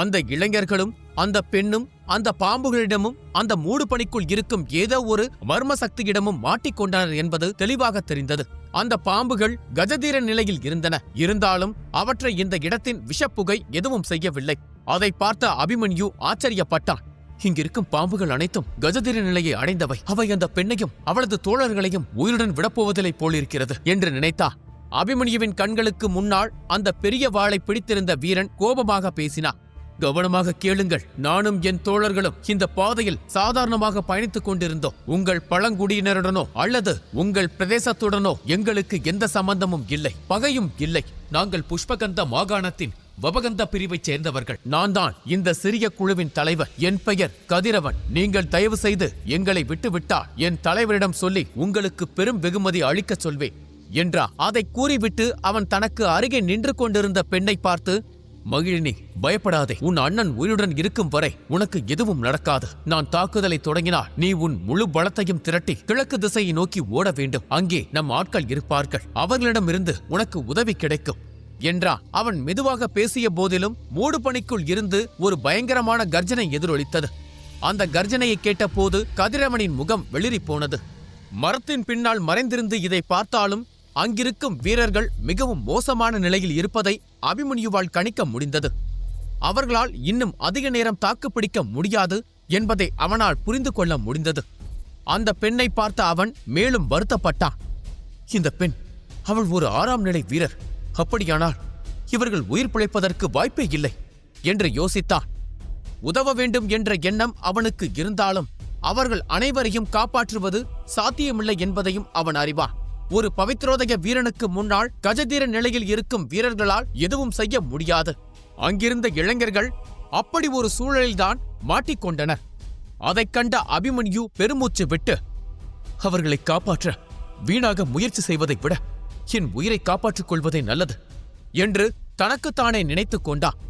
அந்த இளைஞர்களும் அந்த பெண்ணும் அந்த பாம்புகளிடமும் அந்த மூடுபனிக்குள் இருக்கும் ஏதோ ஒரு மர்ம சக்தியிடமும் மாட்டிக்கொண்டனர் என்பது தெளிவாக தெரிந்தது. அந்த பாம்புகள் கஜதீர நிலையில் இருந்தன. இருந்தாலும் அவற்றை இந்த இடத்தின் விஷப்புகை எதுவும் செய்யவில்லை. அதை பார்த்த அபிமன்யு ஆச்சரியப்பட்டான். இங்கிருக்கும் பாம்புகள் அனைத்தும் கஜதீர நிலையை அடைந்தவை. அவை அந்த பெண்ணையும் அவளது தோழர்களையும் உயிருடன் விடப்போவதில்லை போலிருக்கிறது என்று நினைத்தான். அபிமன்யுவின் கண்களுக்கு முன்னால் அந்த பெரிய வாளை பிடித்திருந்த வீரன் கோபமாக பேசினான். கவனமாக கேளுங்கள். நானும் என் தோழர்களும் இந்த பாதையில் சாதாரணமாக பயணித்துக் கொண்டிருந்தோம். உங்கள் பழங்குடியினருடனோ அல்லது உங்கள் பிரதேசத்துடனோ எங்களுக்கு எந்த சம்பந்தமும் இல்லை, பகையும் இல்லை. நாங்கள் புஷ்பகந்த மாகாணத்தின் வபகந்த பிரிவைச் சேர்ந்தவர்கள். நான் தான் இந்த சிறிய குழுவின் தலைவர். என் பெயர் கதிரவன். நீங்கள் தயவு செய்து எங்களை விட்டுவிட்டால் என் தலைவரிடம் சொல்லி உங்களுக்கு பெரும் வெகுமதி அளிக்கச் சொல்வேன் என்றான். அதை கூறிவிட்டு அவன் தனக்கு அருகே நின்று கொண்டிருந்த பெண்ணை பார்த்து, மகிழினி, பயப்படாதே. உன் அண்ணன் உயிருடன் இருக்கும் வரை உனக்கு எதுவும் நடக்காது. நான் தாக்குதலை தொடங்கினால் நீ உன் முழு பலத்தையும் திரட்டி கிழக்கு திசையை நோக்கி ஓட வேண்டும். அங்கே நம் ஆட்கள் இருப்பார்கள். அவர்களிடமிருந்து உனக்கு உதவி கிடைக்கும் என்றான். அவன் மெதுவாக பேசிய போதிலும் மூடுபனிக்குள் இருந்து ஒரு பயங்கரமான கர்ஜனை எதிரொலித்தது. அந்த கர்ஜனையை கேட்டபோது கதிரவனின் முகம் வெளிரி போனது. மரத்தின் பின்னால் மறைந்திருந்து இதை பார்த்தாலும் அங்கிருக்கும் வீரர்கள் மிகவும் மோசமான நிலையில் இருப்பதை அபிமன்யுவால் கணிக்க முடிந்தது. அவர்களால் இன்னும் அதிக நேரம் தாக்குப்பிடிக்க முடியாது என்பதை அவனால் புரிந்து கொள்ள முடிந்தது. அந்த பெண்ணை பார்த்த அவன் மேலும் வருத்தப்பட்டான். இந்த பெண், அவள் ஒரு 6ஆம் நிலை வீரர். அப்படியானால் இவர்கள் உயிர் பிழைப்பதற்கு வாய்ப்பே இல்லை என்று யோசித்தான். உதவ வேண்டும் என்ற எண்ணம் அவனுக்கு இருந்தாலும் அவர்கள் அனைவரையும் காப்பாற்றுவது சாத்தியமில்லை என்பதையும் அவன் அறிவான். ஒரு பவித்ரோதய வீரனுக்கு முன்னால் கஜதீர நிலையில் இருக்கும் வீரர்களால் எதுவும் செய்ய முடியாது. அங்கிருந்த இளைஞர்கள் அப்படி ஒரு சூழலில்தான் மாட்டிக்கொண்டனர். அதைக் கண்ட அபிமன்யு பெருமூச்சு விட்டு, அவர்களை காப்பாற்ற வீணாக முயற்சி செய்வதை விட என் உயிரை காப்பாற்றிக் கொள்வதே நல்லது என்று தனக்குத்தானே நினைத்துக் கொண்டான்.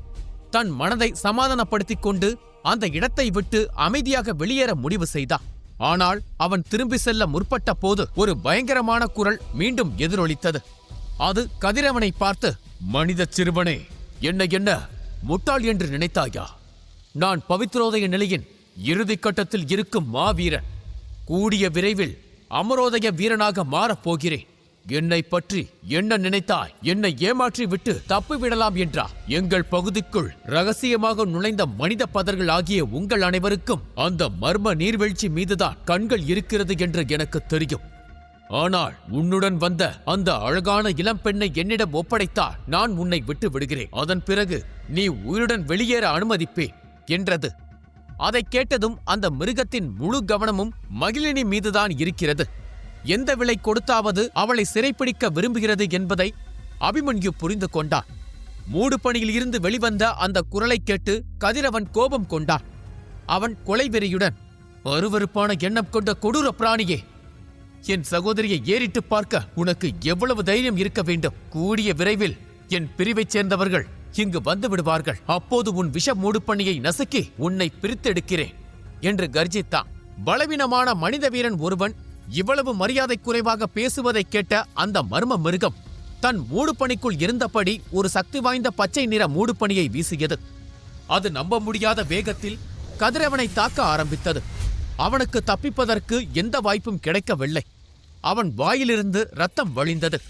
தன் மனதை சமாதானப்படுத்திக் கொண்டு அந்த இடத்தை விட்டு அமைதியாக வெளியேற முடிவு செய்தான். ஆனால் அவன் திரும்பி செல்ல முற்பட்ட போது ஒரு பயங்கரமான குரல் மீண்டும் எதிரொலித்தது. அது கதிரவனை பார்த்து, மனித சிறுவனே, என்ன முட்டாள் என்று நினைத்தாயா? நான் பவித்ரோதய நிலையின் இறுதிக் கட்டத்தில் இருக்கும் மாவீரன். கூடிய விரைவில் அமரோதய வீரனாக மாறப்போகிறேன். என்னை பற்றி என்ன நினைத்தாய்? என்னை ஏமாற்றி விட்டு தப்பிவிடலாம் என்றா? எங்கள் பகுதிக்குள் ரகசியமாக நுழைந்த மனித பதர்கள் ஆகிய உங்கள் அனைவருக்கும் அந்த மர்ம நீர்வீழ்ச்சி மீதுதான் கண்கள் இருக்கிறது என்று எனக்கு தெரியும். ஆனால் உன்னுடன் வந்த அந்த அழகான இளம்பெண்ணை என்னிடம் ஒப்படைத்தால் நான் உன்னை விட்டு விடுகிறேன். அதன் பிறகு நீ உயிருடன் வெளியேற அனுமதிப்பேன் என்றது. அதைக் கேட்டதும் அந்த மிருகத்தின் முழு கவனமும் மகிழினி மீதுதான் இருக்கிறது. எந்த விலை கொடுத்தாவது அவளை சிறைப்பிடிக்க விரும்புகிறது என்பதை அபிமன்யு புரிந்து கொண்டான். மூடுபனியில் இருந்து வெளிவந்த அந்த குரலை கேட்டு கதிரவன் கோபம் கொண்டான். அவன் கொலைவெறியுடன், அருவருப்பான எண்ணம் கொண்ட கொடூர பிராணியே, என் சகோதரியை ஏறிட்டு பார்க்க உனக்கு எவ்வளவு தைரியம் இருக்க வேண்டும்? கூடிய விரைவில் என் பிரிவைச் சேர்ந்தவர்கள் இங்கு வந்து விடுவார்கள். அப்போது உன் விஷ மூடுபனியை நசுக்கி உன்னை பிரித்தெடுக்கிறேன் என்று கர்ஜித்தான். பலவீனமான மனித வீரன் ஒருவன் இவ்வளவு மரியாதை குறைவாக பேசுவதைக் கேட்ட அந்த மர்ம மிருகம் தன் மூடுபனிக்குள் இருந்தபடி ஒரு சக்தி வாய்ந்த பச்சை நிற மூடுபனியை வீசியது. அது நம்ப முடியாத வேகத்தில் கதிரவனை தாக்க ஆரம்பித்தது. அவனுக்கு தப்பிப்பதற்கு எந்த வாய்ப்பும் கிடைக்கவில்லை. அவன் வாயிலிருந்து ரத்தம் வழிந்தது.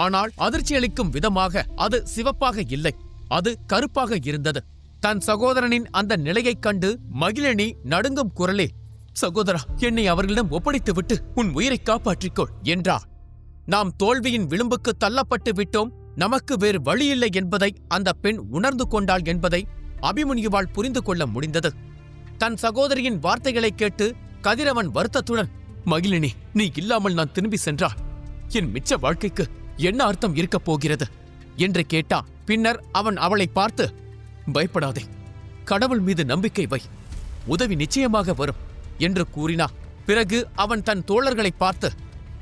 ஆனால் அதிர்ச்சியளிக்கும் விதமாக அது சிவப்பாக இல்லை, அது கருப்பாக இருந்தது. தன் சகோதரனின் அந்த நிலையைக் கண்டு மகிழினி நடுங்கும் குரலே, சகோதரா, என்னை அவர்களிடம் ஒப்படைத்துவிட்டு உன் உயிரை காப்பாற்றிக்கொள் என்றார். நாம் தோல்வியின் விளிம்புக்கு தள்ளப்பட்டு விட்டோம், நமக்கு வேறு வழியில்லை என்பதை அந்த பெண் உணர்ந்து கொண்டாள் என்பதை அபிமன்யுவால் புரிந்து கொள்ள முடிந்தது. தன் சகோதரியின் வார்த்தைகளை கேட்டு கதிரவன் வருத்தத்துடன், மகிழினி, நீ இல்லாமல் நான் திரும்பி சென்றால் என் மிச்ச வாழ்க்கைக்கு என்ன அர்த்தம் இருக்கப் போகிறது என்று கேட்டான். பின்னர் அவன் அவளை பார்த்து, பயப்படாதே, கடவுள் மீது நம்பிக்கை வை, உதவி நிச்சயமாக வரும் என்று கூறினான். பிறகு அவன் தன் தோழர்களை பார்த்து,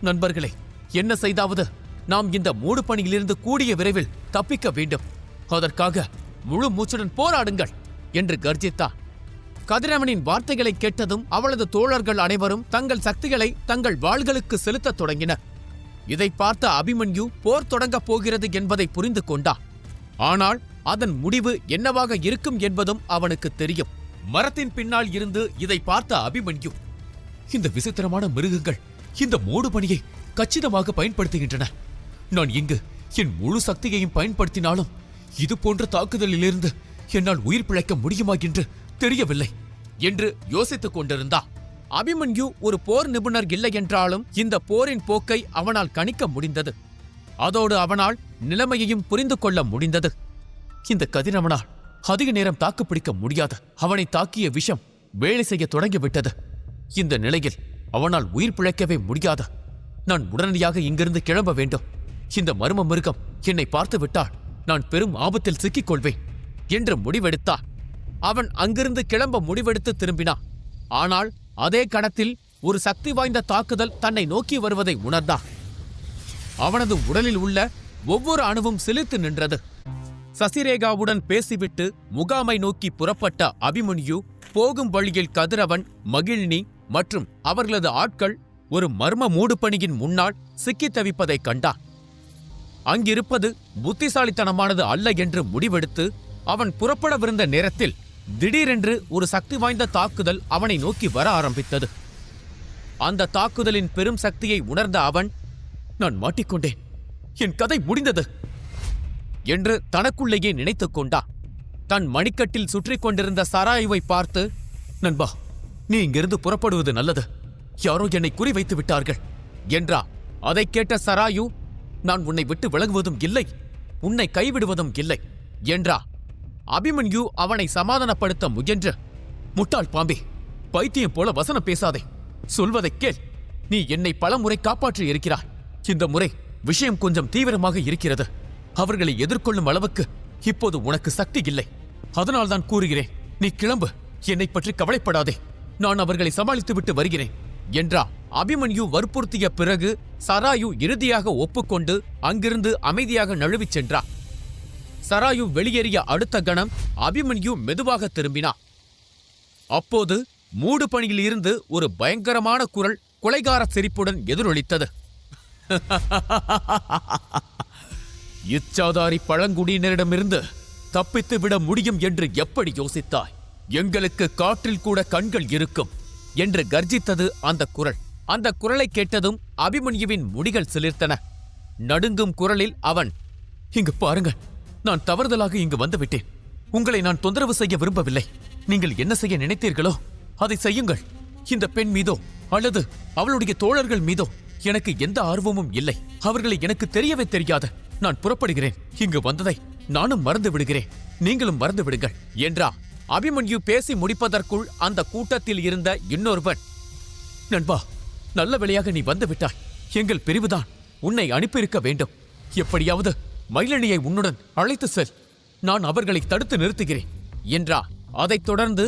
நண்பர்களே, என்ன செய்தாவது நாம் இந்த மூடுபனியிலிருந்து கூடிய விரைவில் தப்பிக்க வேண்டும். அதற்காக முழு மூச்சுடன் போராடுங்கள் என்று கர்ஜித்தான். கதிரவனின் வார்த்தைகளை கேட்டதும் அவளது தோழர்கள் அனைவரும் தங்கள் சக்திகளை தங்கள் வாள்களுக்கு செலுத்தத் தொடங்கினர். இதை பார்த்த அபிமன்யு போர் தொடங்கப் போகிறது என்பதை புரிந்து கொண்டான். ஆனால் அதன் முடிவு என்னவாக இருக்கும் என்பதும் அவனுக்கு தெரியும். மரத்தின் பின்னால் இருந்து இதை பார்த்த அபிமன்யு, இந்த விசித்திரமான மிருகங்கள் இந்த மூடுபனியை கச்சிதமாக பயன்படுத்துகின்றன. நான் இங்கு என் முழு சக்தியையும் பயன்படுத்தினாலும் இது போன்ற தாக்குதலிலிருந்து என்னால் உயிர் பிழைக்க முடியுமா என்று தெரியவில்லை என்று யோசித்துக் கொண்டிருந்தான். அபிமன்யு ஒரு போர் நிபுணர் இல்லை என்றாலும் இந்த போரின் போக்கை அவனால் கணிக்க முடிந்தது. அதோடு அவனால் நிலைமையையும் புரிந்து கொள்ள முடிந்தது. இந்த கதிரவனால் அதிக நேரம் தாக்குப்பிடிக்க முடியாது. அவனை தாக்கிய விஷம் வேலை செய்ய தொடங்கிவிட்டது. இந்த நிலையில் அவனால் உயிர் பிழைக்கவே முடியாது. நான் உடனடியாக இங்கிருந்து கிளம்ப வேண்டும். இந்த மர்ம மிருகம் என்னை பார்த்து விட்டால் நான் பெரும் ஆபத்தில் சிக்கிக் கொள்வேன் என்று முடிவெடுத்தான். அவன் அங்கிருந்து கிளம்ப முடிவெடுத்து திரும்பினான். ஆனால் அதே கணத்தில் ஒரு சக்தி வாய்ந்த தாக்குதல் தன்னை நோக்கி வருவதை உணர்ந்தான். அவனது உடலில் உள்ள ஒவ்வொரு அணுவும் சிலிர்த்து நின்றது. சசிரேகாவுடன் பேசிவிட்டு முகாமை நோக்கி புறப்பட்ட அபிமன்யு போகும் வழியில் கதிரவன், மகிழினி மற்றும் அவர்களது ஆட்கள் ஒரு மர்ம மூடுபனியின் முன்னால் சிக்கித் தவிப்பதைக் கண்டான். அங்கிருப்பது புத்திசாலித்தனமானது அல்ல என்று முடிவெடுத்து அவன் புறப்படவிருந்த நேரத்தில் திடீரென்று ஒரு சக்தி வாய்ந்த தாக்குதல் அவனை நோக்கி வர ஆரம்பித்தது. அந்த தாக்குதலின் பெரும் சக்தியை உணர்ந்த அவன், நான் மாட்டிக்கொண்டேன், என் கதை முடிந்தது என்று தனக்குள்ளேயே நினைத்துக் கொண்டான். தன் மணிக்கட்டில் சுற்றி கொண்டிருந்த சராயுவை பார்த்து, நண்பா, நீ இங்கிருந்து புறப்படுவது நல்லது, யாரோ என்னை குறிவைத்து விட்டார்கள் என்றான். அதைக் கேட்ட சராயு, நான் உன்னை விட்டு விலகுவதும் இல்லை, உன்னை கைவிடுவதும் இல்லை என்றா. அபிமன்யு அவனை சமாதானப்படுத்த முயன்று, முட்டாள் பாம்பே, பைத்தியம் போல வசனம் பேசாதே, சொல்வதைக் கேள். நீ என்னை பலமுறை காப்பாற்றி இருக்கிறாய். இந்த முறை விஷயம் கொஞ்சம் தீவிரமாக இருக்கிறது. அவர்களை எதிர்கொள்ளும் அளவுக்கு இப்போது உனக்கு சக்தி இல்லை. அதனால்தான் கூறுகிறேன், நீ கிளம்பு, என்னை பற்றி கவலைப்படாதே, நான் அவர்களை சமாளித்துவிட்டு வருகிறேன் என்றா. அபிமன்யு வற்புறுத்திய பிறகு சராயு இறுதியாக ஒப்புக்கொண்டு அங்கிருந்து அமைதியாக நழுவிச் சென்றார். சராயு வெளியேறிய அடுத்த கணம் அபிமன்யு மெதுவாக திரும்பினார். அப்போது மூடு பணியில் இருந்து ஒரு பயங்கரமான குரல் கொலைகார சிரிப்புடன் எதிரொலித்தது. இச்சாதாரி பழங்குடியினரிடமிருந்து தப்பித்து விட முடியும் என்று எப்படி யோசித்தாய்? எங்களுக்கு காற்றில் கூட கண்கள் இருக்கும் என்று கர்ஜித்தது அந்த குரல். அந்த குரலை கேட்டதும் அபிமன்யுவின் முடிகள் சிலிர்த்தன. நடுங்கும் குரலில் அவன், இங்கு பாருங்கள், நான் தவறுதலாக இங்கு வந்துவிட்டேன். உங்களை நான் தொந்தரவு செய்ய விரும்பவில்லை. நீங்கள் என்ன செய்ய நினைத்தீர்களோ அதை செய்யுங்கள். இந்த பெண் மீதோ அல்லது அவளுடைய தோழர்கள் மீதோ எனக்கு எந்த ஆர்வமும் இல்லை. அவர்களை எனக்கு தெரியவே தெரியாது. நான் புறப்படுகிறேன். இங்கு வந்ததை நானும் மறந்து விடுகிறேன், நீங்களும் மறந்து விடுங்கள் என்றா. அபிமன்யு பேசி முடிப்பதற்குள் அந்த கூட்டத்தில் இருந்த இன்னொருவன், நண்பா, நல்ல வேளையாக நீ வந்து விட்டாய். எங்கள் பிரிவுதான் உன்னை அனுப்பியிருக்க வேண்டும். எப்படியாவது மயிலணியை உன்னுடன் அழைத்து செல். நான் அவர்களை தடுத்து நிறுத்துகிறேன் என்றா. அதைத் தொடர்ந்து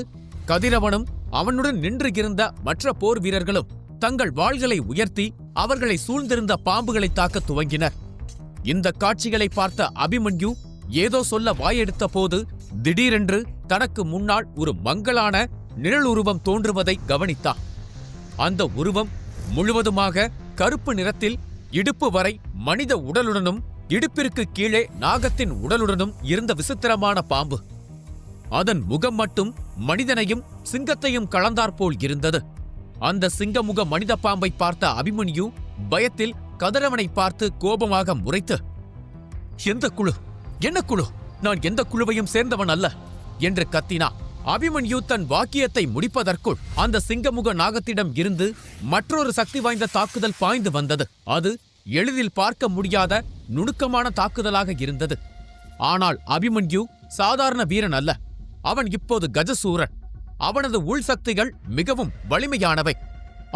கதிரவனும் அவனுடன் நின்று இருந்த மற்ற போர் வீரர்களும் தங்கள் வாள்களை உயர்த்தி அவர்களை சூழ்ந்திருந்த பாம்புகளை தாக்க துவங்கினர். இந்த காட்சிகளை பார்த்த அபிமன்யு ஏதோ சொல்ல வாயெடுத்த போது திடீரென்று தனக்கு முன்னால் ஒரு மங்கலான நிழல் உருவம் தோன்றுவதை கவனித்தான். அந்த உருவம் முழுவதுமாக கருப்பு நிறத்தில் இடுப்பு வரை மனித உடலுடனும் இடுப்பிற்கு கீழே நாகத்தின் உடலுடனும் இருந்த விசித்திரமான பாம்பு. அதன் முகம் மட்டும் மனிதனையும் சிங்கத்தையும் கலந்தாற்போல் இருந்தது. அந்த சிங்கமுக மனித பாம்பை பார்த்த அபிமன்யு பயத்தில் கதிரவனை பார்த்து கோபமாக முறைத்து, எந்த குழு? என்ன குழு? நான் எந்த குழுவையும் சேர்ந்தவன் அல்ல என்று கத்தினான். அபிமன்யு தன் வாக்கியத்தை முடிப்பதற்குள் அந்த சிங்கமுக நாகத்திடம் இருந்து மற்றொரு சக்தி வாய்ந்த தாக்குதல் பாய்ந்து வந்தது. அது எளிதில் பார்க்க முடியாத நுணுக்கமான தாக்குதலாக இருந்தது. ஆனால் அபிமன்யு சாதாரண வீரன் அல்ல. அவன் இப்போது கஜசூரன். அவனது உள் சக்திகள் மிகவும் வலிமையானவை.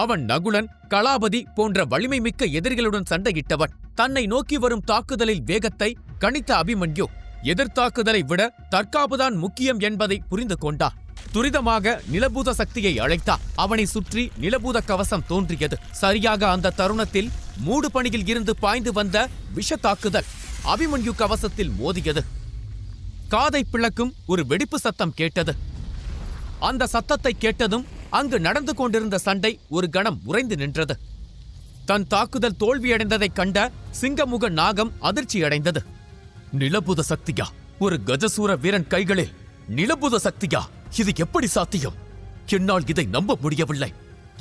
அவன் நகுலன், கலாபதி போன்ற வலிமை மிக்க எதிரிகளுடன் சண்டையிட்டவன். தன்னை நோக்கி வரும் தாக்குதலில் வேகத்தை கணித்த அபிமன்யு எதிர்த்தாக்குதலை விட தற்காப்புதான் முக்கியம் என்பதை புரிந்து கொண்டான். துரிதமாக நிலபூத சக்தியை அழைத்தான். அவனை சுற்றி நிலபூத கவசம் தோன்றியது. சரியாக அந்த தருணத்தில் மூடு பணியில் இருந்து பாய்ந்து வந்த விஷ தாக்குதல் அபிமன்யு கவசத்தில் மோதியது. காதை பிளக்கும் ஒரு வெடிப்பு சத்தம் கேட்டது. அந்த சத்தத்தை கேட்டதும் அங்கு நடந்து கொண்டிருந்த சண்டை ஒரு கணம் உறைந்து நின்றது. தன் தாக்குதல் தோல்வியடைந்ததைக் கண்ட சிங்கமுக நாகம் அதிர்ச்சியடைந்தது. நிலபூத சக்தியா? ஒரு கஜசூர வீரன் கைகளில் நிலபூத சக்தியா? இது எப்படி சாத்தியம்? என்னால் இதை நம்ப முடியவில்லை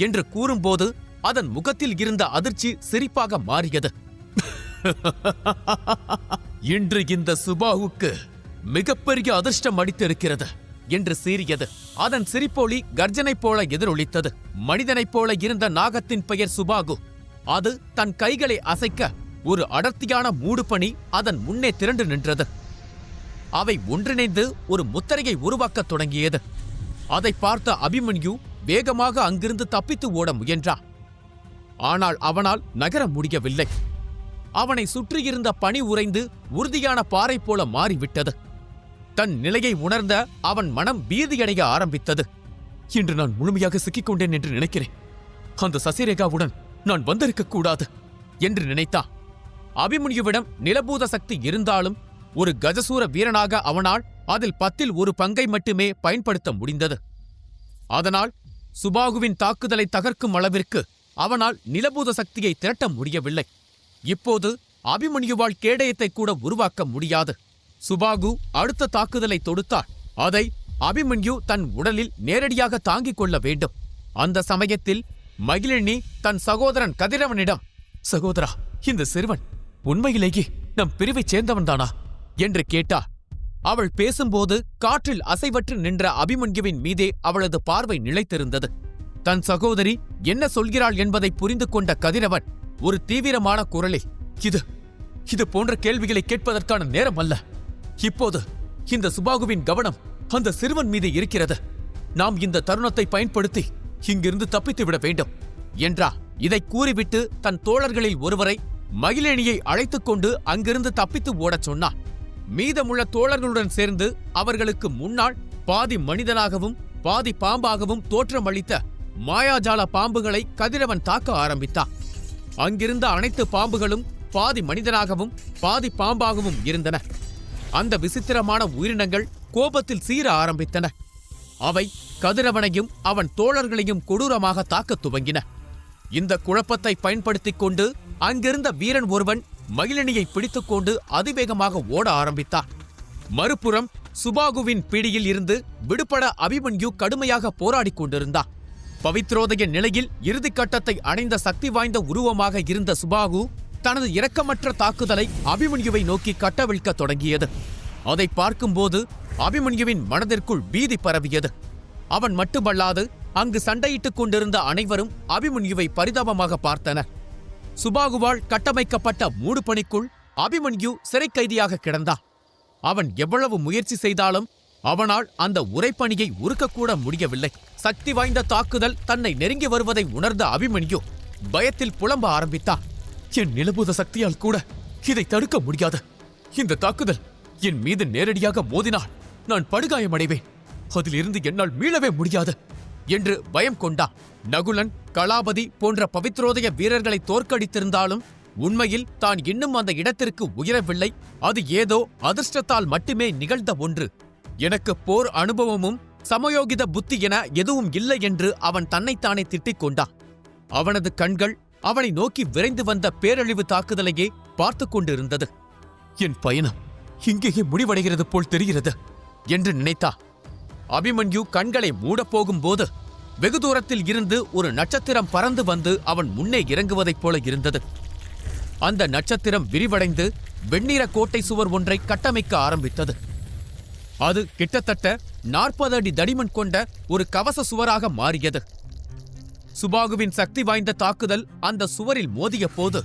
என்று கூறும்போது அதன் முகத்தில் இருந்த அதிர்ச்சி சிரிப்பாக மாறியது. இன்று இந்த சுபாவுக்கு மிகப்பெரிய அதிர்ஷ்டம் அடித்திருக்கிறது என்று சீறியது. அதன் சிரிப்பொலி கர்ஜனை போல எதிரொலித்தது. மனிதனைப் போல இருந்த நாகத்தின் பெயர் சுபாகு. அது தன் கைகளை அசைக்க ஒரு அடர்த்தியான மூடுபனி அதன் முன்னே திரண்டு நின்றது. அவை ஒன்றிணைந்து ஒரு முத்திரையை உருவாக்கத் தொடங்கியது. அதை பார்த்த அபிமன்யு வேகமாக அங்கிருந்து தப்பித்து ஓட முயன்றான். ஆனால் அவனால் நகர முடியவில்லை. அவனை சுற்றியிருந்த பனி உறைந்து உறுதியான பாறை போல மாறிவிட்டது. தன் நிலையை உணர்ந்த அவன் மனம் பீதியடைய ஆரம்பித்தது. இன்று நான் முழுமையாக சிக்கிக்கொண்டேன் என்று நினைக்கிறேன். அந்த சசிரேகாவுடன் நான் வந்திருக்கக் கூடாது என்று நினைத்தான். அபிமன்யுவிடம் நிலபூத சக்தி இருந்தாலும் ஒரு கஜசூர வீரனாக அவனால் அதில் 10ல் 1 பங்கை மட்டுமே பயன்படுத்த முடிந்தது. அதனால் சுபாகுவின் தாக்குதலை தகர்க்கும் அளவிற்கு அவனால் நிலபூத சக்தியை திரட்ட முடியவில்லை. இப்போது அபிமன்யுவால் கேடயத்தை கூட உருவாக்க முடியாது. சுபாகு அடுத்த தாக்குதலை தொடுத்தால் அதை அபிமன்யு தன் உடலில் நேரடியாக தாங்கிக் கொள்ள வேண்டும். அந்த சமயத்தில் மகிழினி தன் சகோதரன் கதிரவனிடம், "சகோதரா, இந்த சிறுவன் உண்மையிலேயே நம் பிரிவைச் சேர்ந்தவன்தானா?" என்று கேட்டார். அவள் பேசும்போது காற்றில் அசைவற்று நின்ற அபிமன்யுவின் மீதே அவளது பார்வை நிலைத்திருந்தது. தன் சகோதரி என்ன சொல்கிறாள் என்பதை புரிந்து கொண்ட கதிரவன் ஒரு தீவிரமான குரலில், இது போன்ற கேள்விகளை கேட்பதற்கான நேரம் அல்ல. இப்போது இந்த சுபாகுவின் கவனம் அந்த சிறுவன் மீது இருக்கிறது. நாம் இந்த தருணத்தை பயன்படுத்தி இங்கிருந்து தப்பித்து விட வேண்டும் என்றார். இதை கூறிவிட்டு தன் தோழர்களில் ஒருவரை மகிழினியை அழைத்துக் கொண்டு அங்கிருந்து தப்பித்து ஓடச் சொன்னார். மீதமுள்ள தோழர்களுடன் சேர்ந்து அவர்களுக்கு முன்னால் பாதி மனிதனாகவும் பாதி பாம்பாகவும் தோற்றமளித்த மாயாஜால பாம்புகளை கதிரவன் தாக்க ஆரம்பித்தார். அங்கிருந்த அனைத்து பாம்புகளும் பாதி மனிதனாகவும் பாதி பாம்பாகவும் இருந்தன. அந்த விசித்திரமான உயிரினங்கள் கோபத்தில் சீர ஆரம்பித்தன. அவை கதிரவனையும் அவன் தோழர்களையும் கொடூரமாக தாக்கத் துவங்கின. இந்த குழப்பத்தை பயன்படுத்திக் கொண்டு அங்கிருந்த வீரன் ஒருவன் மகிழினியை பிடித்துக்கொண்டு அதிவேகமாக ஓட ஆரம்பித்தார். மறுபுறம் சுபாகுவின் பிடியில் இருந்து விடுபட அபிமன்யு கடுமையாக போராடிக் கொண்டிருந்தார். பவித்ரோதய நிலையில் இறுதிக்கட்டத்தை அடைந்த சக்தி வாய்ந்த உருவமாக இருந்த சுபாகு தனது இரக்கமற்ற தாக்குதலை அபிமன்யுவை நோக்கி கட்டவிழ்க்க தொடங்கியது. அதை பார்க்கும்போது அபிமன்யுவின் மனதிற்குள் பீதி பரவியது. அவன் மட்டுமல்லாது அங்கு சண்டையிட்டுக் கொண்டிருந்த அனைவரும் அபிமன்யுவை பரிதாபமாக பார்த்தனர். சுபாகுவால் கட்டமைக்கப்பட்ட மூடுபனிக்குள் அபிமன்யு சிறை கைதியாக கிடந்தான். அவன் எவ்வளவு முயற்சி செய்தாலும் அவனால் அந்த உறைப்பனியை உருக்கக்கூட முடியவில்லை. சக்தி வாய்ந்த தாக்குதல் தன்னை நெருங்கி வருவதை உணர்ந்த அபிமன்யு பயத்தில் புலம்ப ஆரம்பித்தான். என் நிலபூத சக்தியால் கூட இதை தடுக்க முடியாது. இந்த தாக்குதல் என் மீது நேரடியாக மோதினால் நான் படுகாயமடைவேன். அதிலிருந்து என்னால் மீளவே முடியாது என்று பயம் கொண்டான். நகுலன், கலாபதி போன்ற பவித்ரோதய வீரர்களை தோற்கடித்திருந்தாலும் உண்மையில் தான் இன்னும் அந்த இடத்திற்கு உயரவில்லை. அது ஏதோ அதிர்ஷ்டத்தால் மட்டுமே நிகழ்ந்த ஒன்று. எனக்கு போர் அனுபவமும் சமயோகித புத்தி என எதுவும் இல்லை என்று அவன் தன்னைத்தானே திட்டிக் கொண்டான். அவனது கண்கள் அவனை நோக்கி விரைந்து வந்த பேரழிவு தாக்குதலையே பார்த்து கொண்டிருந்தது. என் பயணம் இங்கேயே முடிவடைகிறது போல் தெரிகிறது என்று நினைத்தான். அபிமன்யு கண்களை மூடப்போகும்போது வெகு தூரத்தில் இருந்து ஒரு நட்சத்திரம் பறந்து வந்து அவன் முன்னே இறங்குவதைப் போல இருந்தது. அந்த நட்சத்திரம் விரிவடைந்து வெண்ணிற கோட்டை சுவர் ஒன்றை கட்டமைக்க ஆரம்பித்தது. அது கிட்டத்தட்ட 40 அடி தடிமன் கொண்ட ஒரு கவச சுவராக மாறியது. சுபாகுவின் சக்தி வாய்ந்த தாக்குதல் அந்த சுவரில் மோதிய போது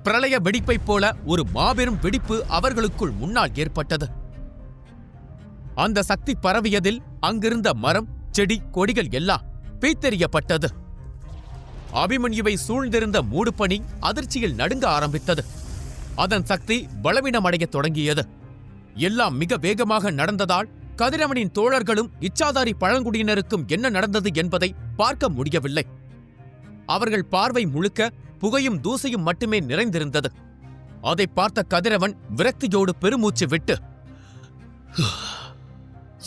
பிரளய வெடிப்பைப் போல ஒரு மாபெரும் வெடிப்பு அவர்களுக்குள் முன்னால் ஏற்பட்டது. அந்த சக்தி பரவியதில் அங்கிருந்த மரம், செடி, கொடிகள் எல்லாம் பீத்தெறியப்பட்டது. அபிமன்யுவை சூழ்ந்திருந்த மூடுபனி அதிர்ச்சியில் நடுங்க ஆரம்பித்தது. அதன் சக்தி பலவீனமடையத் தொடங்கியது. எல்லாம் மிக வேகமாக நடந்ததால் கதிரவனின் தோழர்களும் இச்சாதாரி பழங்குடியினருக்கும் என்ன நடந்தது என்பதை பார்க்க முடியவில்லை. அவர்கள் பார்வை முழுக்க புகையும் தூசியும் மட்டுமே நிறைந்திருந்தது. அதை பார்த்த கதிரவன் விரக்தியோடு பெருமூச்சு விட்டு,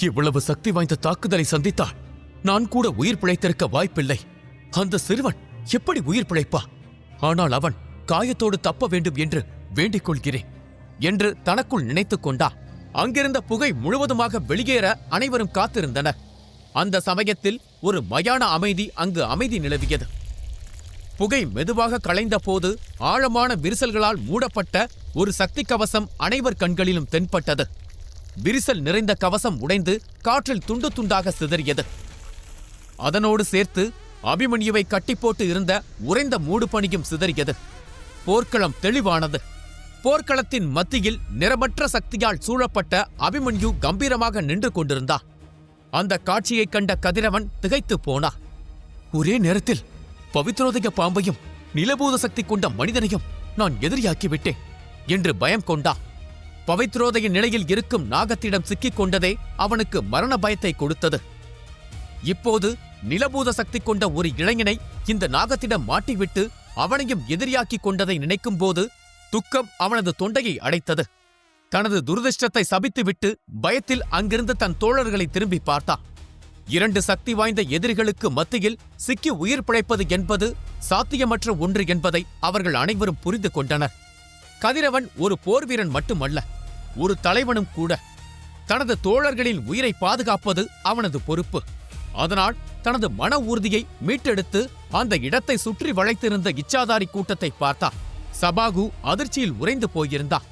இவ்வளவு சக்தி வாய்ந்த தாக்குதலை சந்தித்தால் நான் கூட உயிர் பிழைத்திருக்க வாய்ப்பில்லை. அந்த சிறுவன் எப்படி உயிர் பிழைப்பா? ஆனால் அவன் காயத்தோடு தப்ப வேண்டும் என்று வேண்டிக் கொள்கிறேன் என்று தனக்குள் நினைத்துக் கொண்டான். அங்கிருந்த புகை முழுவதுமாக வெளியேற அனைவரும் காத்திருந்தனர். அந்த சமயத்தில் ஒரு மயான அமைதி அங்கு அமைதி நிலவியது. புகை மெதுவாக களைந்த போது ஆழமான விரிசல்களால் மூடப்பட்ட ஒரு சக்தி கவசம் அனைவர் கண்களிலும் தென்பட்டது. விரிசல் நிறைந்த கவசம் உடைந்து காற்றில் துண்டு துண்டாக சிதறியது. அதனோடு சேர்த்து அபிமன்யுவை கட்டி போட்டு இருந்த உறைந்த மூடுபனியும் சிதறியது. போர்க்களம் தெளிவானது. போர்க்களத்தின் மத்தியில் நிறமற்ற சக்தியால் சூழப்பட்ட அபிமன்யு கம்பீரமாக நின்று கொண்டிருந்தான். அந்த காட்சியைக் கண்ட கதிரவன் திகைத்துப் போனான். ஒரே நேரத்தில் பவித்ரோதய பாம்பையும் நிலபூத சக்தி கொண்ட மனிதனையும் நான் எதிரியாக்கிவிட்டேன் என்று பயம் கொண்டான். பவித்ரோதய நிலையில் இருக்கும் நாகத்திடம் சிக்கிக் கொண்டதே அவனுக்கு மரண பயத்தை கொடுத்தது. இப்போது நிலபூத சக்தி கொண்ட ஒரு இளைஞனை இந்த நாகத்திடம் மாட்டிவிட்டு அவனையும் எதிரியாக்கிக் கொண்டதை நினைக்கும் போது துக்கம் அவனது தொண்டையை அடைத்தது. தனது துரதிர்ஷ்டத்தை சபித்துவிட்டு பயத்தில் அங்கிருந்து தன் தோழர்களை திரும்பி பார்த்தான். 2 சக்தி வாய்ந்த எதிரிகளுக்கு மத்தியில் சிக்கி உயிர் பிழைப்பது என்பது சாத்தியமற்ற ஒன்று என்பதை அவர்கள் அனைவரும் புரிந்து கொண்டனர். கதிரவன் ஒரு போர்வீரன் மட்டுமல்ல, ஒரு தலைவனும் கூட. தனது தோழர்களின் உயிரை பாதுகாப்பது அவனது பொறுப்பு. அதனால் தனது மன உறுதியை மீட்டெடுத்து அந்த இடத்தை சுற்றி வளைத்திருந்த இச்சாதாரி கூட்டத்தை பார்த்தான். சபாகு அதிர்ச்சியில் உறைந்து போயிருந்தான்.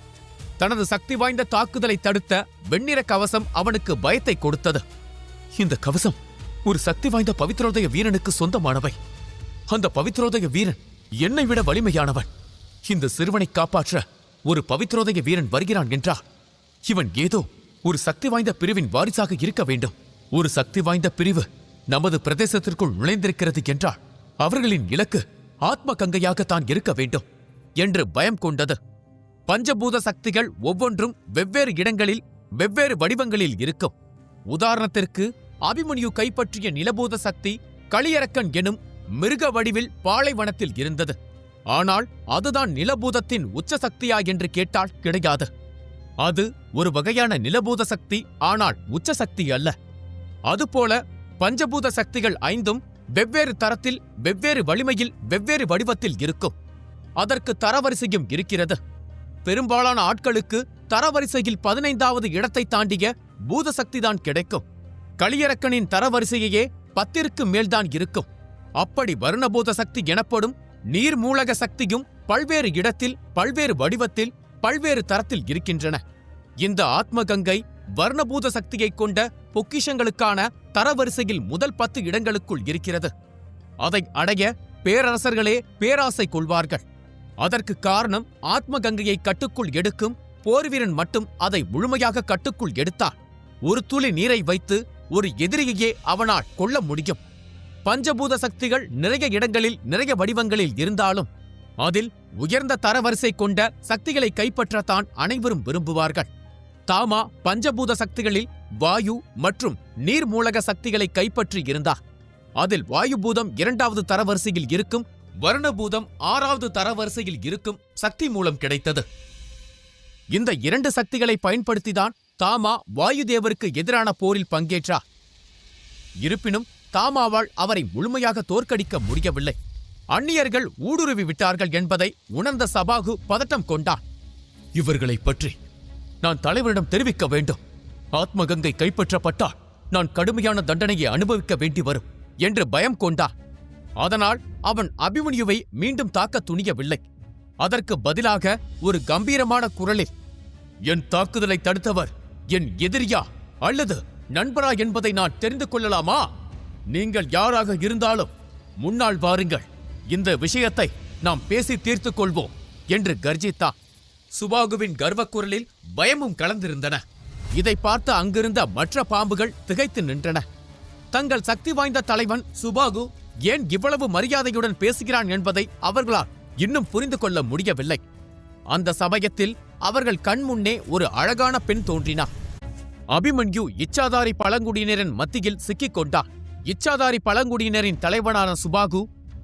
தனது சக்தி வாய்ந்த தாக்குதலை தடுத்த வெண்ணிற கவசம் அவனுக்கு பயத்தை கொடுத்தது. இந்த கவசம் ஒரு சக்தி வாய்ந்த பவித்ரோதய வீரனுக்கு சொந்தமானவை. அந்த பவித்ரோதய வீரன் என்னை விட வலிமையானவன். இந்த சிறுவனை காப்பாற்ற ஒரு பவித்ரோதய வீரன் வருகிறான் என்றால் இவன் ஏதோ ஒரு சக்தி வாய்ந்த பிரிவின் வாரிசாக இருக்க வேண்டும். ஒரு சக்தி வாய்ந்த பிரிவு நமது பிரதேசத்திற்குள் நுழைந்திருக்கிறது என்றால் அவர்களின் இலக்கு ஆத்ம கங்கையாகத்தான் இருக்க வேண்டும் என்று பயம் கொண்டது. பஞ்சபூத சக்திகள் ஒவ்வொன்றும் வெவ்வேறு இடங்களில் வெவ்வேறு வடிவங்களில் இருக்கும். உதாரணத்திற்கு அபிமன்யு கைப்பற்றிய நிலபூத சக்தி களியரக்கன் எனும் மிருக வடிவில் பாலைவனத்தில் இருந்தது. ஆனால் அதுதான் நிலபூதத்தின் உச்ச சக்தியா என்று கேட்டால் கிடையாது. அது ஒரு வகையான நிலபூத சக்தி, ஆனால் உச்ச சக்தி அல்ல. அதுபோல பஞ்சபூத சக்திகள் 5ம் வெவ்வேறு தரத்தில் வெவ்வேறு வலிமையில் வெவ்வேறு வடிவத்தில் இருக்கும். அதற்கு தரவரிசையும் இருக்கிறது. பெரும்பாலான ஆட்களுக்கு தரவரிசையில் 15வது இடத்தை தாண்டிய பூத சக்திதான் கிடைக்கும். களியரக்கனின் தரவரிசையே 10ற்கு மேல்தான் இருக்கும். அப்படி வருணபூத சக்தி எனப்படும் நீர்மூலக சக்தியும் பல்வேறு இடத்தில் பல்வேறு வடிவத்தில் பல்வேறு தரத்தில் இருக்கின்றன. இந்த ஆத்மகங்கை வர்ணபூத சக்தியைக் கொண்ட பொக்கிஷங்களுக்கான தரவரிசையில் முதல் 10 இடங்களுக்குள் இருக்கிறது. அதை அடைய பேரரசர்களே பேராசை கொள்வார்கள். அதற்கு காரணம் ஆத்மகங்கையை கட்டுக்குள் எடுக்கும் போர்வீரன் மட்டும் அதை முழுமையாக கட்டுக்குள் எடுத்தால் ஒரு துளி நீரை வைத்து ஒரு எதிரியையே அவனால் கொல்ல முடியும். பஞ்சபூத சக்திகள் நிறைய இடங்களில் நிறைய வடிவங்களில் இருந்தாலும் அதில் உயர்ந்த தரவரிசை கொண்ட சக்திகளை கைப்பற்றத்தான் அனைவரும் விரும்புவார்கள். தாமா பஞ்சபூத சக்திகளில் வாயு மற்றும் நீர்மூலக சக்திகளை கைப்பற்றி இருந்தார். அதில் வாயுபூதம் 2வது தரவரிசையில் இருக்கும், வருணபூதம் 6வது தரவரிசையில் இருக்கும் சக்தி மூலம் கிடைத்தது. இந்த 2 சக்திகளை பயன்படுத்திதான் தாமா வாயுதேவருக்கு எதிரான போரில் பங்கேற்றார். இருப்பினும் தாமாவால் அவரை முழுமையாக தோற்கடிக்க முடியவில்லை. அந்நியர்கள் ஊடுருவி விட்டார்கள் என்பதை உணர்ந்த சபாகு பதட்டம் கொண்டான். இவர்களை பற்றி நான் தலைவரிடம் தெரிவிக்க வேண்டும். ஆத்மகங்கை கைப்பற்றப்பட்டால் நான் கடுமையான தண்டனையை அனுபவிக்க வேண்டி வரும் என்று பயம் கொண்டான். அதனால் அவன் அபிமன்யுவை மீண்டும் தாக்க துணியவில்லை. அதற்கு பதிலாக ஒரு கம்பீரமான குரலில், என் தாக்குதலை தடுத்தவர் என் எதிரியா அல்லது நண்பரா என்பதை நான் தெரிந்து கொள்ளலாமா? நீங்கள் யாராக இருந்தாலும் முன்னால் வாருங்கள், இந்த விஷயத்தை நாம் பேசி தீர்த்துக் கொள்வோம் என்று கர்ஜித்தான். சுபாகுவின் கர்வக்குரலில் பயமும் கலந்திருந்தன. இதை பார்த்து அங்கிருந்த மற்ற பாம்புகள் திகைத்து நின்றன. தங்கள் சக்தி வாய்ந்த தலைவன் சுபாகு ஏன் இவ்வளவு மரியாதையுடன் பேசுகிறான் என்பதை அவர்களால் இன்னும் புரிந்து கொள்ள முடியவில்லை. அந்த சமயத்தில் அவர்கள் கண்முன்னே ஒரு அழகான பெண் தோன்றினார். அபிமன்யு இச்சாதாரி பழங்குடியினரின் மத்தியில் சிக்கிக் கொண்டார். இச்சாதாரி பழங்குடியினரின் தலைவனான சுபாகு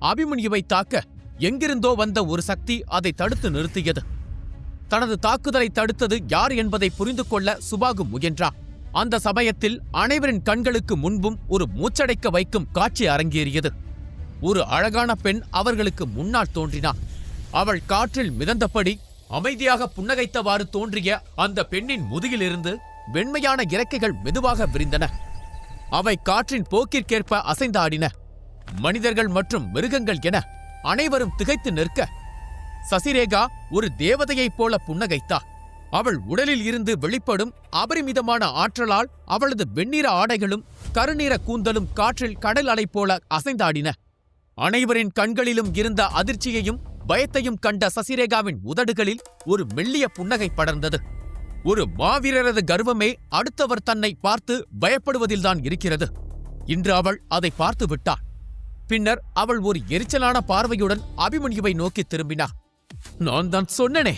அபிமன்யுவை தாக்க எங்கிருந்தோ வந்த ஒரு சக்தி அதை தடுத்து நிறுத்தியது. தனது தாக்குதலை தடுத்தது யார் என்பதை புரிந்து கொள்ள சுபாகு முயன்றார். அந்த சமயத்தில் அனைவரின் கண்களுக்கு முன்பும் ஒரு மூச்சடைக்க வைக்கும் காட்சி அரங்கேறியது. ஒரு அழகான பெண் அவர்களுக்கு முன்னால் தோன்றினார். அவள் காற்றில் மிதந்தபடி அமைதியாக புன்னகைத்தவாறு தோன்றிய அந்த பெண்ணின் முதுகிலிருந்து வெண்மையான இறக்கைகள் மெதுவாக விரிந்தன. அவை காற்றின் போக்கிற்கேற்ப அசைந்தாடின. மனிதர்கள் மற்றும் மிருகங்கள் என அனைவரும் திகைத்து நிற்க சசிரேகா ஒரு தேவதையைப் போல புன்னகைத்தாள். அவள் உடலில் இருந்து வெளிப்படும் அபரிமிதமான ஆற்றலால் அவளது வெண்ணிற ஆடைகளும் கருநீர கூந்தலும் காற்றில் கடல் அலை போல அசைந்தாடின. அனைவரின் கண்களிலும் இருந்த அதிர்ச்சியையும் பயத்தையும் கண்ட சசிரேகாவின் உதடுகளில் ஒரு மெல்லிய புன்னகை படர்ந்தது. ஒரு மாவீரரது கர்வமே அடுத்தவர் தன்னை பார்த்து பயப்படுவதில்தான் இருக்கிறது. இன்று அவள் அதை பார்த்து விட்டாள். பின்னர் அவள் ஒரு எரிச்சலான பார்வையுடன் அபிமன்யுவை நோக்கி திரும்பினாள். நான் தான் சொன்னனே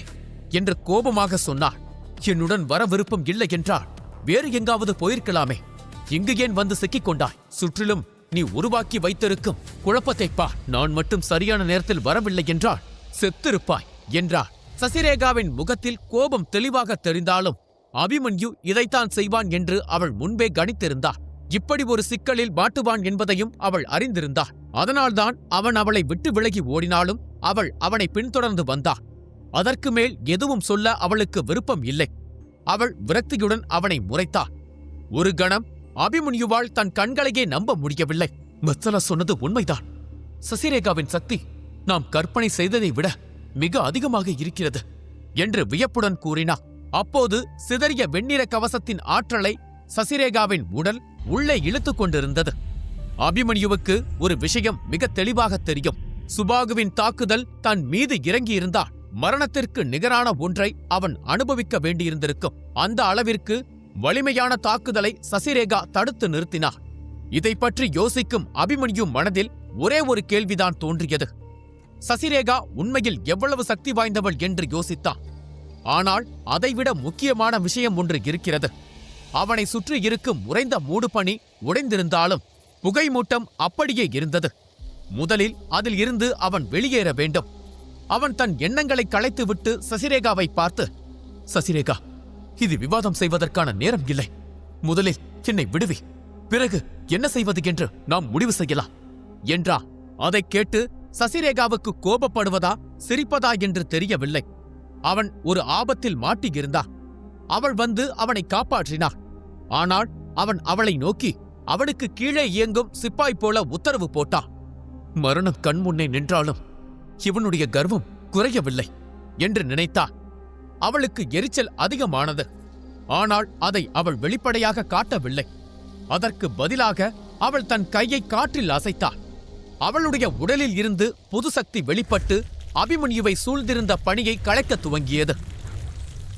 என்று கோபமாக சொன்னாள். என்னுடன் வர விருப்பம் இல்லை என்றால் வேறு எங்காவது போயிருக்கலாமே. இங்கு ஏன் வந்து சிக்கிக் கொண்டாய்? சுற்றிலும் நீ உருவாக்கி வைத்திருக்கும் குழப்பத்தை பார். நான் மட்டும் சரியான நேரத்தில் வரவில்லை என்றால் செத்திருப்பாய் என்றார். சசிரேகாவின் முகத்தில் கோபம் தெளிவாக தெரிந்தாலும் அபிமன்யு இதைத்தான் செய்வான் என்று அவள் முன்பே கணித்திருந்தாள். இப்படி ஒரு சிக்கலில் மாட்டுவான் என்பதையும் அவள் அறிந்திருந்தாள். அதனால்தான் அவன் அவளை விட்டு விலகி ஓடினாலும் அவள் அவனை பின்தொடர்ந்து வந்தாள். அதற்கு மேல் எதுவும் சொல்ல அவளுக்கு விருப்பம் இல்லை. அவள் விரக்தியுடன் அவனை முறைத்தாள். ஒரு கணம் அபிமன்யுவால் தன் கண்களையே நம்ப முடியவில்லை. வத்சலா சொன்னது உண்மைதான். சசிரேகாவின் சக்தி நாம் கற்பனை செய்ததை விட மிக அதிகமாக இருக்கிறது என்று வியப்புடன் கூறினார். அப்போது சிதறிய வெண்ணிற கவசத்தின் ஆற்றலை சசிரேகாவின் உடல் உள்ளே இழுத்துக் கொண்டிருந்தது. அபிமன்யுவுக்கு ஒரு விஷயம் மிக தெளிவாக தெரியும். சுபாகுவின் தாக்குதல் தன் மீது இறங்கியிருந்தால் மரணத்திற்கு நிகரான ஒன்றை அவன் அனுபவிக்க வேண்டியிருந்திருக்கும். அந்த அளவிற்கு வலிமையான தாக்குதலை சசிரேகா தடுத்து நிறுத்தினார். இதை பற்றி யோசிக்கும் அபிமன்யு மனதில் ஒரே ஒரு கேள்விதான் தோன்றியது. சசிரேகா உண்மையில் எவ்வளவு சக்தி வாய்ந்தவள் என்று யோசித்தான். ஆனால் அதைவிட முக்கியமான விஷயம் ஒன்று இருக்கிறது. அவனை சுற்றி இருக்கும் உறைந்த மூடுபனி உடைந்திருந்தாலும் புகைமூட்டம் அப்படியே இருந்தது. முதலில் அதில் இருந்து அவன் வெளியேற வேண்டும். அவன் தன் எண்ணங்களை களைத்துவிட்டு சசிரேகாவை பார்த்து, சசிரேகா, இது விவாதம் செய்வதற்கான நேரம் இல்லை. முதலில் என்னை விடுவி, பிறகு என்ன செய்வது என்று நாம் முடிவு செய்யலாம் என்றா. அதைக் கேட்டு சசிரேகாவுக்கு கோபப்படுவதா சிரிப்பதா என்று தெரியவில்லை. அவன் ஒரு ஆபத்தில் மாட்டியிருந்தான். அவள் வந்து அவனை காப்பாற்றினாள். ஆனால் அவன் அவளை நோக்கி அவனுக்கு கீழே இயங்கும் சிப்பாய் போல உத்தரவு போட்டான். மரணம் கண்முன்னே நின்றாலும் இவனுடைய கர்வம் குறையவில்லை என்று நினைத்தாள். அவளுக்கு எரிச்சல் அதிகமானது. ஆனால் அதை அவள் வெளிப்படையாக காட்டவில்லை. அதற்கு பதிலாக அவள் தன் கையை காற்றில் அசைத்தாள். அவளுடைய உடலில் இருந்து புது சக்தி வெளிப்பட்டு அபிமன்யுவை சூழ்ந்திருந்த பணியை களைக்கத் துவங்கியது.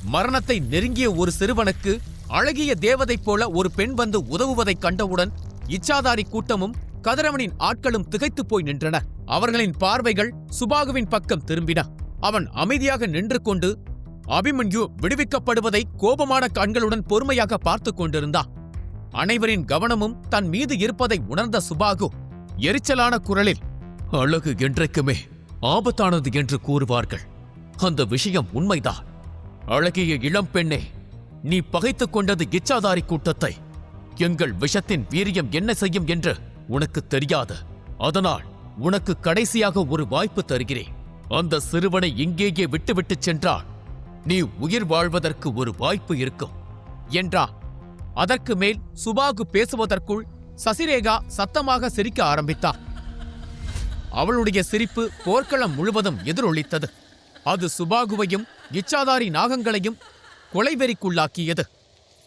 மரணத்தை நெருங்கிய ஒரு சிறுவனுக்கு அழகிய தேவதை போல ஒரு பெண் வந்து உதவுவதைக் கண்டவுடன் இச்சாதாரி கூட்டமும் கதிரவனின் ஆட்களும் திகைத்துப் போய் நின்றனர். அவர்களின் பார்வைகள் சுபாகுவின் பக்கம் திரும்பின. அவன் அமைதியாக நின்று கொண்டு அபிமன்யு விடுவிக்கப்படுவதை கோபமான கண்களுடன் பொறுமையாக பார்த்து கொண்டிருந்தான். அனைவரின் கவனமும் தன் மீது இருப்பதை உணர்ந்த சுபாகு எரிச்சலான குரலில், அழகு என்றைக்குமே ஆபத்தானது என்று கூறுவார்கள். அந்த விஷயம் உண்மைதான். அழகிய இளம் பெண்ணே, நீ பகைத்துக் கொண்டது இச்சாதாரி கூட்டத்தை. எங்கள் விஷத்தின் வீரியம் என்ன செய்யும் என்று உனக்கு தெரியாது. அதனால் உனக்கு கடைசியாக ஒரு வாய்ப்பு தருகிறேன். அந்த சிறுவனை இங்கேயே விட்டுவிட்டு சென்றால் நீ உயிர் வாழ்வதற்கு ஒரு வாய்ப்பு இருக்கும் என்றான். அதற்கு மேல் சுபாகு பேசுவதற்குள் சசிரேகா சத்தமாக சிரிக்க ஆரம்பித்தாள். அவளுடைய சிரிப்பு போர்க்களம் முழுவதும் எதிரொலித்தது. அது சுபாகுவையும் இச்சாதாரி நாகங்களையும் கொலைவெறிக்குள்ளாக்கியது.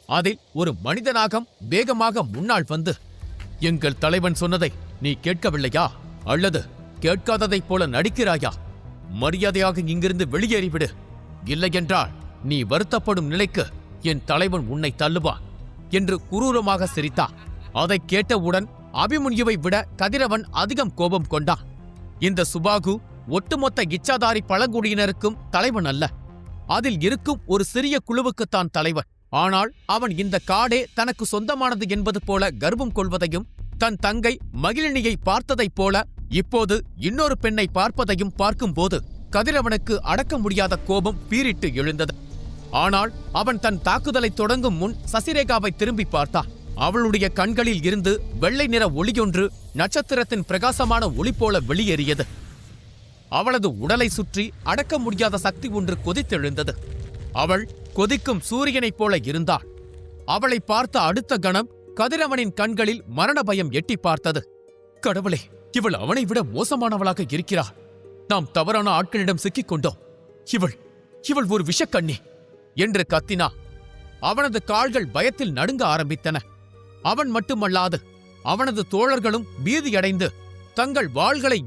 அதில் ஒரு மனித நாகம் வேகமாக முன்னால் வந்து, எங்கள் தலைவன் சொன்னதை நீ கேட்கவில்லையா? அல்லது கேட்காததைப் போல நடிக்கிறாயா? மரியாதையாக இங்கிருந்து வெளியேறிவிடு. இல்லையென்றால் நீ வருத்தப்படும் நிலைக்கு என் தலைவன் உன்னை தள்ளுவான் என்று குரூரமாக சிரித்தான். அதைக் கேட்டவுடன் அபிமன்யுவை விட கதிரவன் அதிகம் கோபம் கொண்டான். இந்த சுபாகு ஒட்டுமொத்த இச்சாதாரி பழங்குடியினருக்கும் தலைவன் அல்ல. அதில் இருக்கும் ஒரு சிறிய குழுவுக்குத்தான் தலைவன். ஆனால் அவன் இந்த காடே தனக்கு சொந்தமானது என்பது போல கர்வம் கொள்வதையும், தன் தங்கை மகிழினியை பார்த்ததைப் போல இப்போது இன்னொரு பெண்ணை பார்ப்பதையும் பார்க்கும்போது கதிரவனுக்கு அடக்க முடியாத கோபம் பீரிட்டு எழுந்தது. ஆனால் அவன் தன் தாக்குதலை தொடங்கும் முன் சசிரேகாவை திரும்பி பார்த்தான். அவளுடைய கண்களில் இருந்து வெள்ளை நிற ஒளியொன்று நட்சத்திரத்தின் பிரகாசமான ஒளி போல வெளியேறியது. அவளது உடலை சுற்றி அடக்க முடியாத சக்தி ஒன்று கொதித்தெழுந்தது. அவள் கொதிக்கும் சூரியனைப் போல இருந்தாள். அவளை பார்த்த அடுத்த கணம் கதிரவனின் கண்களில் மரண பயம் எட்டி பார்த்தது. கடவுளே, இவள் அவனை விட மோசமானவளாக இருக்கிறாள். நாம் தவறான ஆட்களிடம் சிக்கிக் கொண்டோம். இவள் ஒரு விஷக்கண்ணி என்று கத்தினா. அவனது கால்கள் பயத்தில் நடுங்க ஆரம்பித்தன. அவன் மட்டுமல்லாது அவனது தோழர்களும் பீதியடைந்து தங்கள் வாள்களை